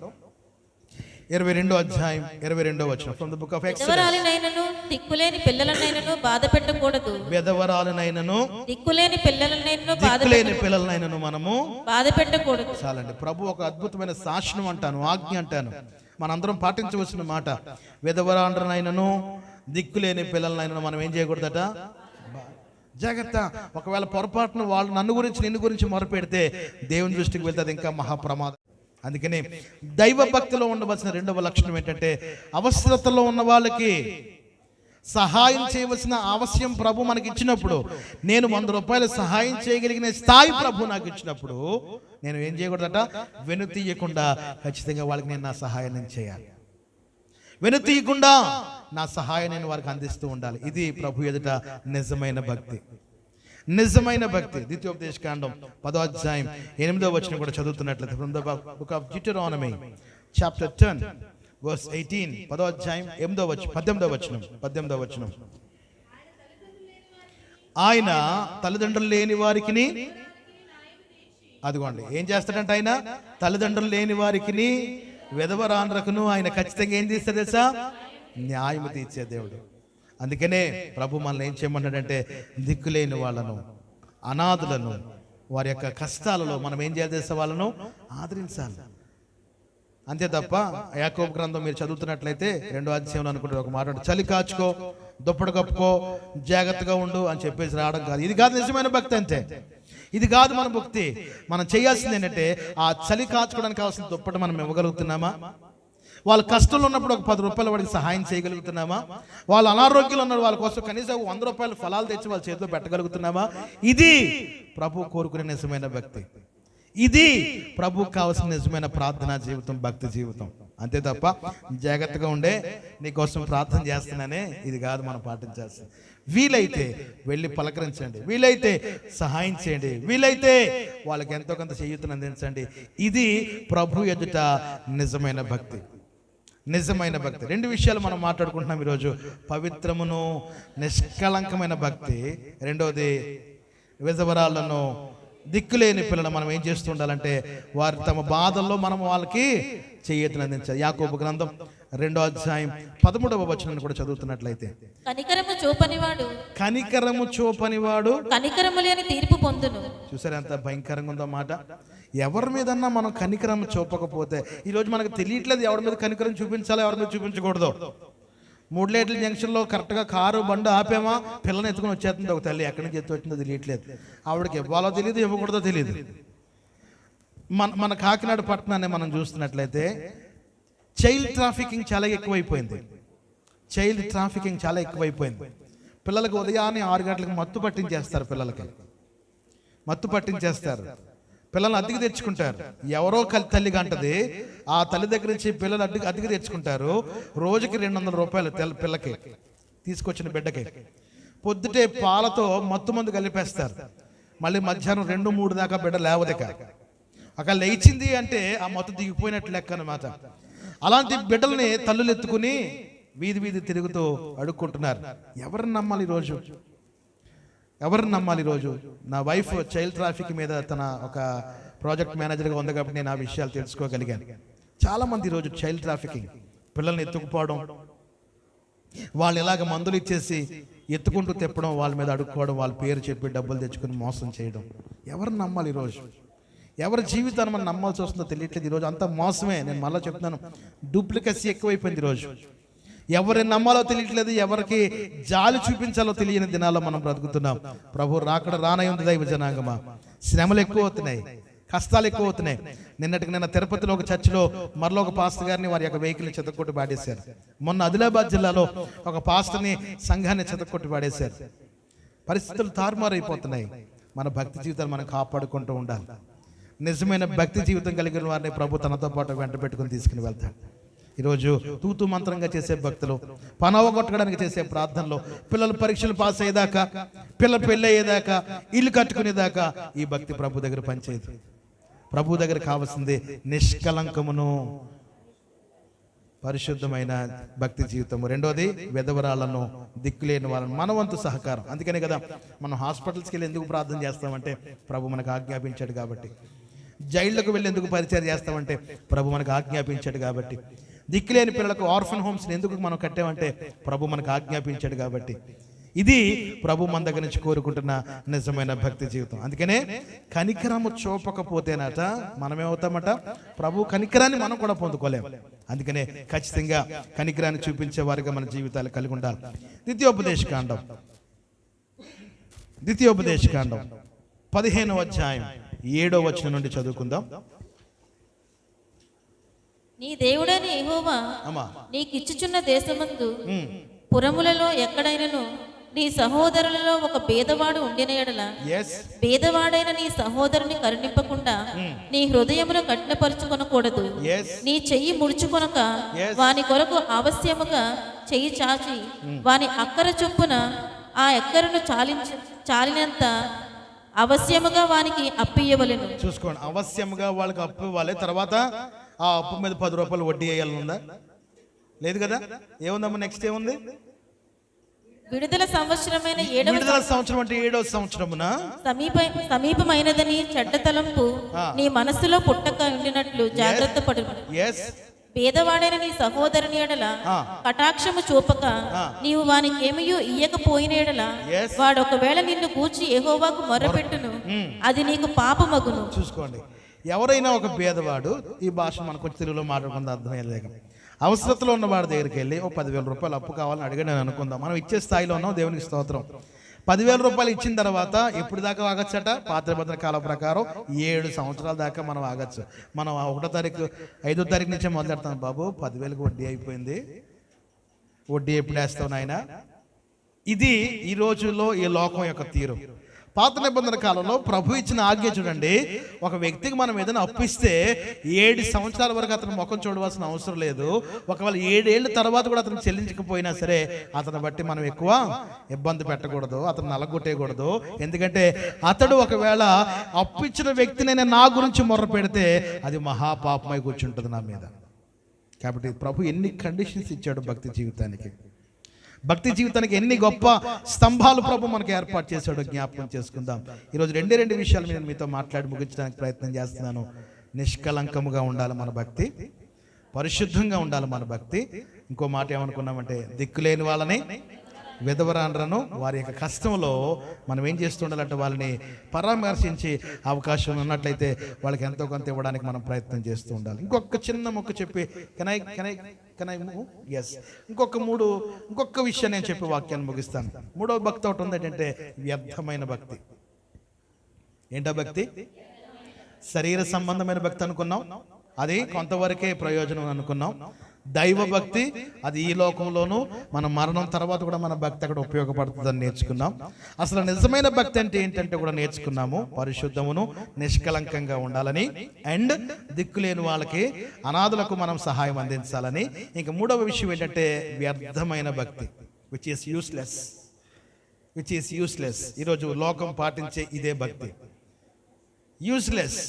22వ అధ్యాయం 22వ వచనం. From the book of Exodus. విధవరాలినైనను దిక్కులేని పిల్లలనైనను బాధ పెట్టకూడదు. విధవరాలినైనను దిక్కులేని పిల్లలనైనను మనము బాధ పెట్టకూడదు. చాలండి. ప్రభు ఒక అద్భుతమైన శాసనం అంటాను, ఆజ్ఞ అంటాను, మనందరం పాటించవలసిన మాట. విధవరాండ్రనైనను దిక్కులేని పిల్లలనైనను మనం ఏం చేయకూడదట? జాగ్రత్త. ఒకవేళ పొరపాటున వాళ్ళు నన్ను గురించి నిన్ను గురించి మొరపెడితే దేవుని దృష్టికి వెళ్తే అది ఇంకా మహాప్రమాదం. అందుకని దైవ భక్తిలో ఉండవలసిన రెండవ లక్షణం ఏంటంటే అవసరతలో ఉన్న వాళ్ళకి సహాయం చేయవలసిన అవశ్యం ప్రభు మనకి ఇచ్చినప్పుడు, నేను 100 రూపాయలు సహాయం చేయగలిగిన స్థాయి ప్రభు నాకు ఇచ్చినప్పుడు నేను ఏం చేయకూడదట, వెనుతీయకుండా ఖచ్చితంగా వాళ్ళకి నేను నా సహాయం నేను చేయాలి. వెనుతీయకుండా నా సహాయం నేను వారికి అందిస్తూ ఉండాలి. ఇది ప్రభు ఎదుట నిజమైన భక్తి. నిజమైన భక్తి. ద్వితీయోపదేశకాండం 10వ అధ్యాయం 8వ వచనం కూడా చదువుతున్నట్లయితే, from the book of Deuteronomy chapter 10 verse 18, 10వ అధ్యాయం 18వ వచనం. ఆయన తల్లిదండ్రులు లేని వారికి, అదిగోండి ఏం చేస్తాడంటే, ఆయన తల్లిదండ్రులు లేని వారికి విధవరాండ్రకును ఆయన ఖచ్చితంగా ఏం చేస్తాడు తెలుసా, న్యాయం తీర్చే దేవుడు. అందుకనే ప్రభు మనల్ని ఏం చేయమన్నాడంటే, దిక్కులేని వాళ్ళను, అనాథులను, వారి యొక్క కష్టాలలో మనం ఏం చేయాలి తెలుసా, వాళ్ళను ఆదరించాలి. అంతే తప్ప యాకోబు గ్రంథం మీరు చదువుతున్నట్లయితే 2వ అధ్యాయంలో అనుకుంటే ఒక మాట, చలి కాచుకో, దుప్పటి కప్పుకో, జాగ్రత్తగా ఉండు అని చెప్పేసి రావడం కాదు. ఇది కాదు నిజమైన భక్తి. అంతే, ఇది కాదు మన భక్తి. మనం చేయాల్సింది ఏంటంటే, ఆ చలి కాచుకోవడానికి కావాల్సిన దుప్పటి మనం ఇవ్వగలుగుతున్నామా? వాళ్ళ కష్టంలో ఉన్నప్పుడు ఒక 10 రూపాయలు వాడికి సహాయం చేయగలుగుతున్నామా? వాళ్ళు అనారోగ్యంలో ఉన్న వాళ్ళ కోసం కనీసం 100 రూపాయలు ఫలాలు తెచ్చి వాళ్ళ చేతిలో పెట్టగలుగుతున్నామా? ఇది ప్రభు కోరుకునే నిజమైన భక్తి. ఇది ప్రభుకు కావాల్సిన నిజమైన ప్రార్థనా జీవితం, భక్తి జీవితం. అంతే తప్ప జాగ్రత్తగా ఉండే నీకోసం ప్రార్థన చేస్తున్నానే, ఇది కాదు మనం పాటించాల్సింది. వీలైతే వెళ్ళి పలకరించండి, వీలైతే సహాయం చేయండి, వీలైతే వాళ్ళకి ఎంతో కొంత చేయూతను అందించండి. ఇది ప్రభు ఎదుట నిజమైన భక్తి. నిజమైన భక్తి. 2 విషయాలు మనం మాట్లాడుకుంటున్నాం ఈరోజు. పవిత్రమును నిష్కళంకమైన భక్తి, రెండవది విధవరాలను, దిక్కులేని పిల్లలు మనం ఏం చేస్తూ ఉండాలంటే, వారు తమ బాధల్లో మనం వాళ్ళకి చేయూతను అందించాలి. యాకోబు గ్రంథం 2వ అధ్యాయం 13వ వచనాన్ని కూడా చదువుతున్నట్లయితే, కనికరము చూపనివాడు కనికరము లేని తీర్పు పొందును. చూసారు ఎంత భయంకరంగా ఉందో మాట. ఎవరి మీదన్నా మనం కనికరం చూపకపోతే, ఈరోజు మనకు తెలియట్లేదు ఎవరి మీద కనికరం చూపించాలో, ఎవరి మీద చూపించకూడదు. 3 లేట్ల జంక్షన్లో కరెక్ట్గా కారు బండి ఆపేమా, పిల్లని ఎత్తుకుని వచ్చేస్తుంది ఒక తల్లి. ఎక్కడి నుంచి ఎత్తు వచ్చిందో తెలియట్లేదు. ఆవిడకి ఇవ్వాలో తెలియదు, ఇవ్వకూడదో తెలియదు. మన కాకినాడ పట్టణాన్ని మనం చూస్తున్నట్లయితే చైల్డ్ ట్రాఫికింగ్ చాలా ఎక్కువైపోయింది. పిల్లలకు ఉదయాన్నే 6 గంటలకు మత్తు పట్టించేస్తారు. పిల్లల్ని అద్దెకి తెచ్చుకుంటారు. ఎవరో తల్లి గంటది, ఆ తల్లి దగ్గర నుంచి పిల్లలు అద్దెకి తెచ్చుకుంటారు. రోజుకి 200 రూపాయలు పిల్లకి, తీసుకొచ్చిన బిడ్డకి. పొద్దుటే పాలతో మత్తు మందు కలిపేస్తారు. మళ్ళీ మధ్యాహ్నం 2-3 దాకా బిడ్డ లేవదిక. అక్కడ లేచింది అంటే ఆ మత్తు దిగిపోయినట్లు లెక్క అన్నమాట. అలాంటి బిడ్డల్ని తల్లులు ఎత్తుకుని వీధి తిరుగుతూ అడుక్కుంటున్నారు. ఎవరిని నమ్మాలి ఈరోజు? నా వైఫ్ చైల్డ్ ట్రాఫిక్ మీద తన ఒక ప్రాజెక్ట్ మేనేజర్గా ఉంది కాబట్టి నేను ఆ విషయాలు తెలుసుకోగలిగాను. చాలా మంది ఈరోజు చైల్డ్ ట్రాఫికింగ్, పిల్లల్ని ఎత్తుకుపోవడం, వాళ్ళు ఇలాగ మందులు ఇచ్చేసి ఎత్తుకుంటూ తిప్పడం, వాళ్ళ మీద అడుక్కోవడం, వాళ్ళ పేరు చెప్పి డబ్బులు తెచ్చుకుని మోసం చేయడం. ఎవరిని నమ్మాలి ఈరోజు? ఎవరి జీవితాన్ని మనం నమ్మాల్సి వస్తుందో తెలియట్లేదు. ఈరోజు అంతా మోసమే. నేను మళ్ళీ చెప్తున్నాను, డూప్లికేసీ ఎక్కువైపోయింది ఈరోజు. ఎవరిని నమ్మాలో తెలియట్లేదు, ఎవరికి జాలి చూపించాలో తెలియని దినాల్లో మనం బ్రతుకుతున్నాం. ప్రభు రాకడ రానయ్యుంది దైవ జనాంగమా. శ్రమలు ఎక్కువ అవుతున్నాయి, కష్టాలు ఎక్కువ అవుతున్నాయి. నిన్న తిరుపతిలో ఒక చర్చిలో మరలో ఒక పాస్టర్ గారిని వారి యొక్క వెహికల్ని చెతకొట్టి పాడేశారు. మొన్న ఆదిలాబాద్ జిల్లాలో ఒక పాస్టర్ని, సంఘాన్ని చెతకొట్టి పాడేశారు. పరిస్థితులు తారుమారైపోతున్నాయి. మన భక్తి జీవితాలు మనం కాపాడుకుంటూ ఉండాలి. నిజమైన భక్తి జీవితం కలిగిన వారిని ప్రభు తనతో పాటు వెంట పెట్టుకుని తీసుకుని వెళ్తాడు. ఈరోజు తూతు మంత్రంగా చేసే భక్తులు, పనవగొట్టడానికి చేసే ప్రార్థనలో, పిల్లలు పరీక్షలు పాస్ అయ్యేదాకా, పిల్లలు పెళ్ళి అయ్యేదాకా, ఇల్లు కట్టుకునేదాకా ఈ భక్తి ప్రభు దగ్గర పనిచేయదు. ప్రభు దగ్గర కావాల్సింది నిష్కలంకమును పరిశుద్ధమైన భక్తి జీవితము. రెండోది విధవరాలను, దిక్కులేని వాళ్ళను, మనవంతు సహకారం. అందుకనే కదా మనం హాస్పిటల్స్కి వెళ్ళి ఎందుకు ప్రార్థన చేస్తామంటే ప్రభు మనకు ఆజ్ఞాపించాడు కాబట్టి. జైళ్లకు వెళ్ళి ఎందుకు పరిచయం చేస్తామంటే ప్రభు మనకు ఆజ్ఞాపించాడు కాబట్టి. దిక్కులేని పిల్లలకు ఆర్ఫన్ హోమ్స్ని ఎందుకు మనం కట్టామంటే ప్రభు మనకు ఆజ్ఞాపించాడు కాబట్టి. ఇది ప్రభు మన దగ్గర నుంచి కోరుకుంటున్న నిజమైన భక్తి జీవితం. అందుకనే కనికరము చూపకపోతేనట మనమేమవుతామట, ప్రభు కనికరాన్ని మనం కూడా పొందుకోలేము. అందుకనే ఖచ్చితంగా కనికరాన్ని చూపించే వారిగా మన జీవితాలు కలిగి ఉండాలి. ద్వితీయోపదేశకాండం 15వ అధ్యాయం 7వ వచనం నుండి చదువుకుందాం. నీ దేవుడైన యెహోవా అమ్మా నీకిచ్చుచున్న దేశమందు ఉమ్. పురములలో ఎక్కడైనను నీ సహోదరులలో ఒక పేదవాడు ఉండిన ఎడల ఎస్ పేదవాడైన నీ సహోదరుని కరుణింపకుండా నీ హృదయమును కఠినపరుచుకొనకూడదు. ఎస్ నీ చెయ్యి ముడుచుకొనక Yes. వాని కొరకు అవశ్యముగా చెయ్యి చాచి వాని అక్కర చొప్పున ఆ ఎక్కరను చాలినంత అవశ్యముగా వానికి అప్పియవలెను. చూసుకోండి, అవశ్యంగా వాళ్ళకి అప్పు ఇవ్వాలి. తర్వాత ఆ అప్పు మీద 10 రూపాయలు వడ్డీ వేయాలనుందా? లేదు కదా. ఏముందమ్మా నెక్స్ట్ ఏముంది? విడుదల సంవత్సరమైన ఏడవ విడుదల సంవత్సరం అంటే 7వ సంవత్సరమున సమీపమైనదని చెడ్డ తలంపు నీ మనస్సులో పుట్టక ఉండినట్లు జాగ్రత్త పడు. ఎస్ పేదవాడైన నీ సహోదరుని ఎడల కటాక్షము చూపక నీవు వానికేమయో ఇయ్యకపోయిన ఎడల Yes. వాడు ఒకవేళ నిన్ను కూర్చి యెహోవాకు మొర్రపెట్టును, అది నీకు పాపమగును. చూసుకోండి, ఎవరైనా ఒక పేదవాడు, ఈ భాష మనకు కొంచెం తెలుగులో మాట్లాడుకుంటే అర్థమయ్యేలేక, అవసరతలో ఉన్న వాడి దగ్గరికి వెళ్ళి ఓ 10,000 రూపాయలు అప్పు కావాలని అడిగాడు అని అనుకుందాం. మనం ఇచ్చే స్థాయిలో ఉన్నాం, దేవునికి స్తోత్రం. 10,000 రూపాయలు ఇచ్చిన తర్వాత ఎప్పుడు దాకా ఆగచ్చట? పాత్రభద్ర కాలం ప్రకారం 7 సంవత్సరాల దాకా మనం ఆగచ్చు. మనం 1వ తారీఖు 5వ తారీఖు నుంచే మొదలెడతాం. బాబు 10,000కి వడ్డీ అయిపోయింది, వడ్డీ ఎప్పుడు వేస్తావు నాయన? ఇది ఈ రోజుల్లో ఈ లోకం యొక్క తీరు. పాత నిబంధన కాలంలో ప్రభు ఇచ్చిన ఆజ్ఞ చూడండి, ఒక వ్యక్తికి మనం ఏదైనా అప్పిస్తే 7 సంవత్సరాల వరకు అతను ముఖం చూడవలసిన అవసరం లేదు. ఒకవేళ 7 ఏళ్ళ తర్వాత కూడా అతను చెల్లించకపోయినా సరే అతను బట్టి మనం ఎక్కువ ఇబ్బంది పెట్టకూడదు, అతను నలగొట్టేయకూడదు. ఎందుకంటే అతడు ఒకవేళ అప్పిచ్చిన వ్యక్తిని నా గురించి మొర్ర పెడితే అది మహాపాపమై కూర్చుంటుంది నా మీద. కాబట్టి ప్రభు ఎన్ని కండిషన్స్ ఇచ్చాడు భక్తి జీవితానికి. భక్తి జీవితానికి ఎన్ని గొప్ప స్తంభాలు ప్రభు మనకు ఏర్పాటు చేశాడో జ్ఞాపకం చేసుకుందాం. ఈరోజు 2 విషయాలు నేను మీతో మాట్లాడి ముగించడానికి ప్రయత్నం చేస్తున్నాను. నిష్కలంకముగా ఉండాలి మన భక్తి, పరిశుద్ధంగా ఉండాలి మన భక్తి. ఇంకో మాట ఏమనుకున్నామంటే, దిక్కులేని వాళ్ళని విధవరాండ్రను వారి యొక్క కష్టంలో మనం ఏం చేస్తుండాలంటే వాళ్ళని పరామర్శించి అవకాశం ఉన్నట్లయితే వాళ్ళకి ఎంతో కొంత ఇవ్వడానికి మనం ప్రయత్నం చేస్తూ ఉండాలి. ఇంకొక చిన్న మొక్క చెప్పి ఇంకొక విషయం నేను చెప్పి వాక్యాన్ని ముగిస్తాను. 3వ భక్తి ఒకటి ఉంది, ఏంటంటే వ్యర్థమైన భక్తి. ఏంటా భక్తి? శరీర సంబంధమైన భక్తి అనుకున్నాం, అది కొంతవరకే ప్రయోజనం అనుకున్నాం. దైవ భక్తి, అది ఈ లోకంలోనూ మన మరణం తర్వాత కూడా మన భక్తి అక్కడ ఉపయోగపడుతుందని నేర్చుకున్నాం. అసలు నిజమైన భక్తి అంటే ఏంటంటే కూడా నేర్చుకున్నాము. పరిశుద్ధమును నిష్కలంకంగా ఉండాలని, అండ్ దిక్కులేని వాళ్ళకి, అనాథులకు మనం సహాయం అందించాలని. ఇంకా 3వ విషయం ఏంటంటే వ్యర్థమైన భక్తి, విచ్ ఈస్ యూస్లెస్. ఈరోజు లోకం పాటించే ఇదే భక్తి, యూస్లెస్,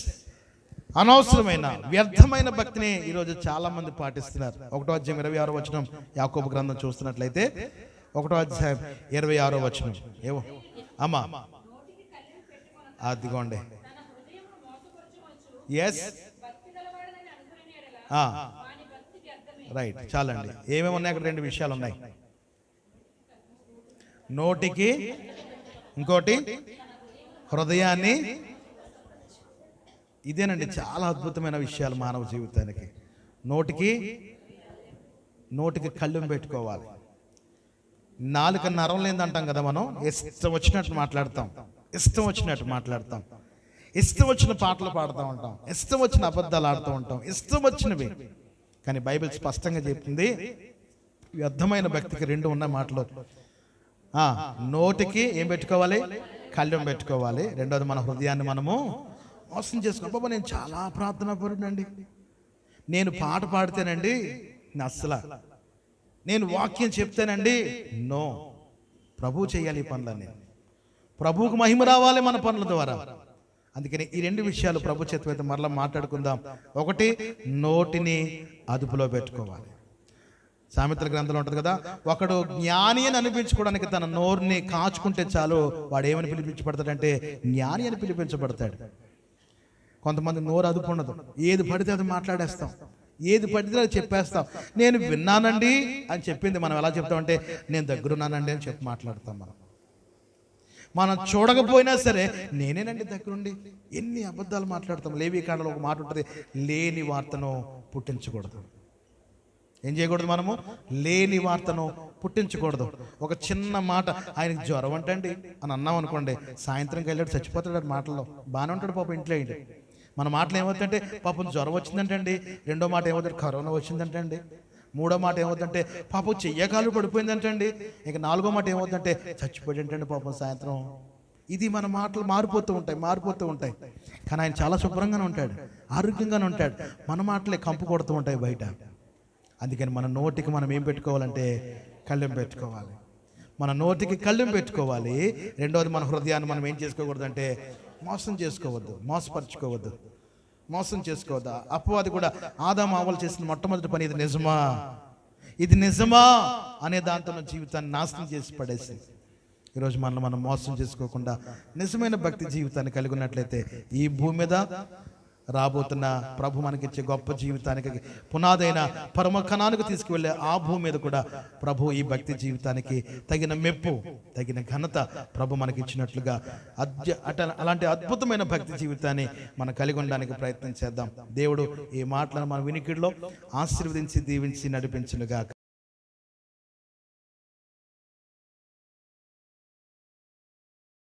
అనవసరమైన వ్యర్థమైన భక్తిని ఈరోజు చాలా మంది పాటిస్తున్నారు. 1వ అధ్యాయం 26వ వచనం యాకోబు గ్రంథం చూస్తున్నట్లయితే 1వ అధ్యాయం 26వ వచనం ఏమో అమ్మా, అదిగోండి. ఎస్, రైట్, చాలండి. ఏమేమి ఉన్నాయి అక్కడ? 2 విషయాలు ఉన్నాయి. నోటికి, ఇంకోటి హృదయాన్ని. ఇదేనండి చాలా అద్భుతమైన విషయాలు మానవ జీవితానికి. నోటికి కళ్ళెం పెట్టుకోవాలి. నాలుక నరం లేదంటాం కదా మనం. ఇష్టం వచ్చినట్టు మాట్లాడతాం, ఇష్టం వచ్చిన పాటలు పాడుతూ ఉంటాం, ఇష్టం వచ్చిన అబద్ధాలు ఆడుతూ ఉంటాం, ఇష్టం వచ్చినవి. కానీ బైబిల్ స్పష్టంగా చెప్తుంది, వ్యర్థమైన భక్తికి 2 ఉన్న మాటలు. నోటికి ఏం పెట్టుకోవాలి? కళ్ళెం పెట్టుకోవాలి. రెండోది మన హృదయాన్ని మనము మోసం చేసుకో. బాబా నేను చాలా ప్రార్థనా పరుడండి, నేను పాట పాడితేనండి అస్సలు, నేను వాక్యం చెప్తేనండి నో. ప్రభు చేయాలి ఈ పనులన్నీ, ప్రభువుకు మహిమ రావాలి మన పనుల ద్వారా. అందుకని ఈ 2 విషయాలు ప్రభు చేత మరలా మాట్లాడుకుందాం. ఒకటి, నోటిని అదుపులో పెట్టుకోవాలి. సామెతల గ్రంథంలో ఉంటుంది కదా, ఒకడు జ్ఞాని అని అనిపించుకోవడానికి తన నోరుని కాచుకుంటే చాలు, వాడు ఏమని పిలిపించబడతాడంటే జ్ఞాని అని పిలిపించబడతాడు. కొంతమంది నోరు అదుపు ఉండదు, ఏది పడితే అది మాట్లాడేస్తాం, ఏది పడితే అది చెప్పేస్తాం. నేను విన్నానండి అని చెప్పింది మనం ఎలా చెప్తామంటే నేను దగ్గరున్నానండి అని చెప్పి మాట్లాడతాం. మనం చూడకపోయినా సరే నేనేనండి దగ్గరుండి. ఎన్ని అబద్ధాలు మాట్లాడతాం. లేవీకాండలో ఒక మాట ఉంటుంది, లేని వార్తను పుట్టించకూడదు. ఏం చేయకూడదు? మనము లేని వార్తను పుట్టించకూడదు. ఒక చిన్న మాట, ఆయనకి జ్వరం అంటండి అని అన్నాం అనుకోండి, సాయంత్రంకి వెళ్ళాడు చచ్చిపోతాడు మాటల్లో, బాగానే ఉంటాడు పాప ఇంట్లో. ఏంటి మన మాటలు ఏమవుతుందంటే పాపం జ్వరం వచ్చిందంటండి, రెండో మాట ఏమవుతుందంటే కరోనా వచ్చిందంటండి, మూడో మాట ఏమవుతుందంటే పాపం చెయ్యకాలు పడిపోయిందంటండి, ఇక నాలుగో మాట ఏమవుతుందంటే చచ్చిపోయిందంటండి పాపం సాయంత్రం. ఇది మన మాటలు మారిపోతూ ఉంటాయి. కానీ ఆయన చాలా శుభ్రంగానే ఉంటాడు, ఆరోగ్యంగానే ఉంటాడు. మన మాటలే కంపు కొడుతూ ఉంటాయి బయట. అందుకని మన నోటికి మనం ఏం పెట్టుకోవాలంటే కళ్ళెం పెట్టుకోవాలి. మన నోటికి కళ్ళెం పెట్టుకోవాలి. రెండవది, మన హృదయాన్ని మనం ఏం చేసుకోకూడదు అంటే మోసం చేసుకోవద్దు, మోసం చేసుకోవద్దు. అపవాది కూడా ఆదాము హవ్వలు చేసిన మొట్టమొదటి పని ఇది నిజమా అనే దాంతో మన జీవితాన్ని నాశనం చేసి పడేసింది. ఈరోజు మనం మోసం చేసుకోకుండా నిజమైన భక్తి జీవితాన్ని కలిగి ఉన్నట్లయితే ఈ భూమి మీద రాబోతున్న ప్రభు మనకిచ్చే గొప్ప జీవితానికి పునాదైన పరమకణానికి తీసుకువెళ్ళే ఆ భూమి మీద కూడా ప్రభు ఈ భక్తి జీవితానికి తగిన మెప్పు, తగిన ఘనత ప్రభు మనకి ఇచ్చినట్లుగా అలాంటి అద్భుతమైన భక్తి జీవితాన్ని మనం కలిగి ఉండడానికి ప్రయత్నం చేద్దాం. దేవుడు ఈ మాటలను మన వినికిడిలో ఆశీర్వదించి దీవించి నడిపించునుగాక.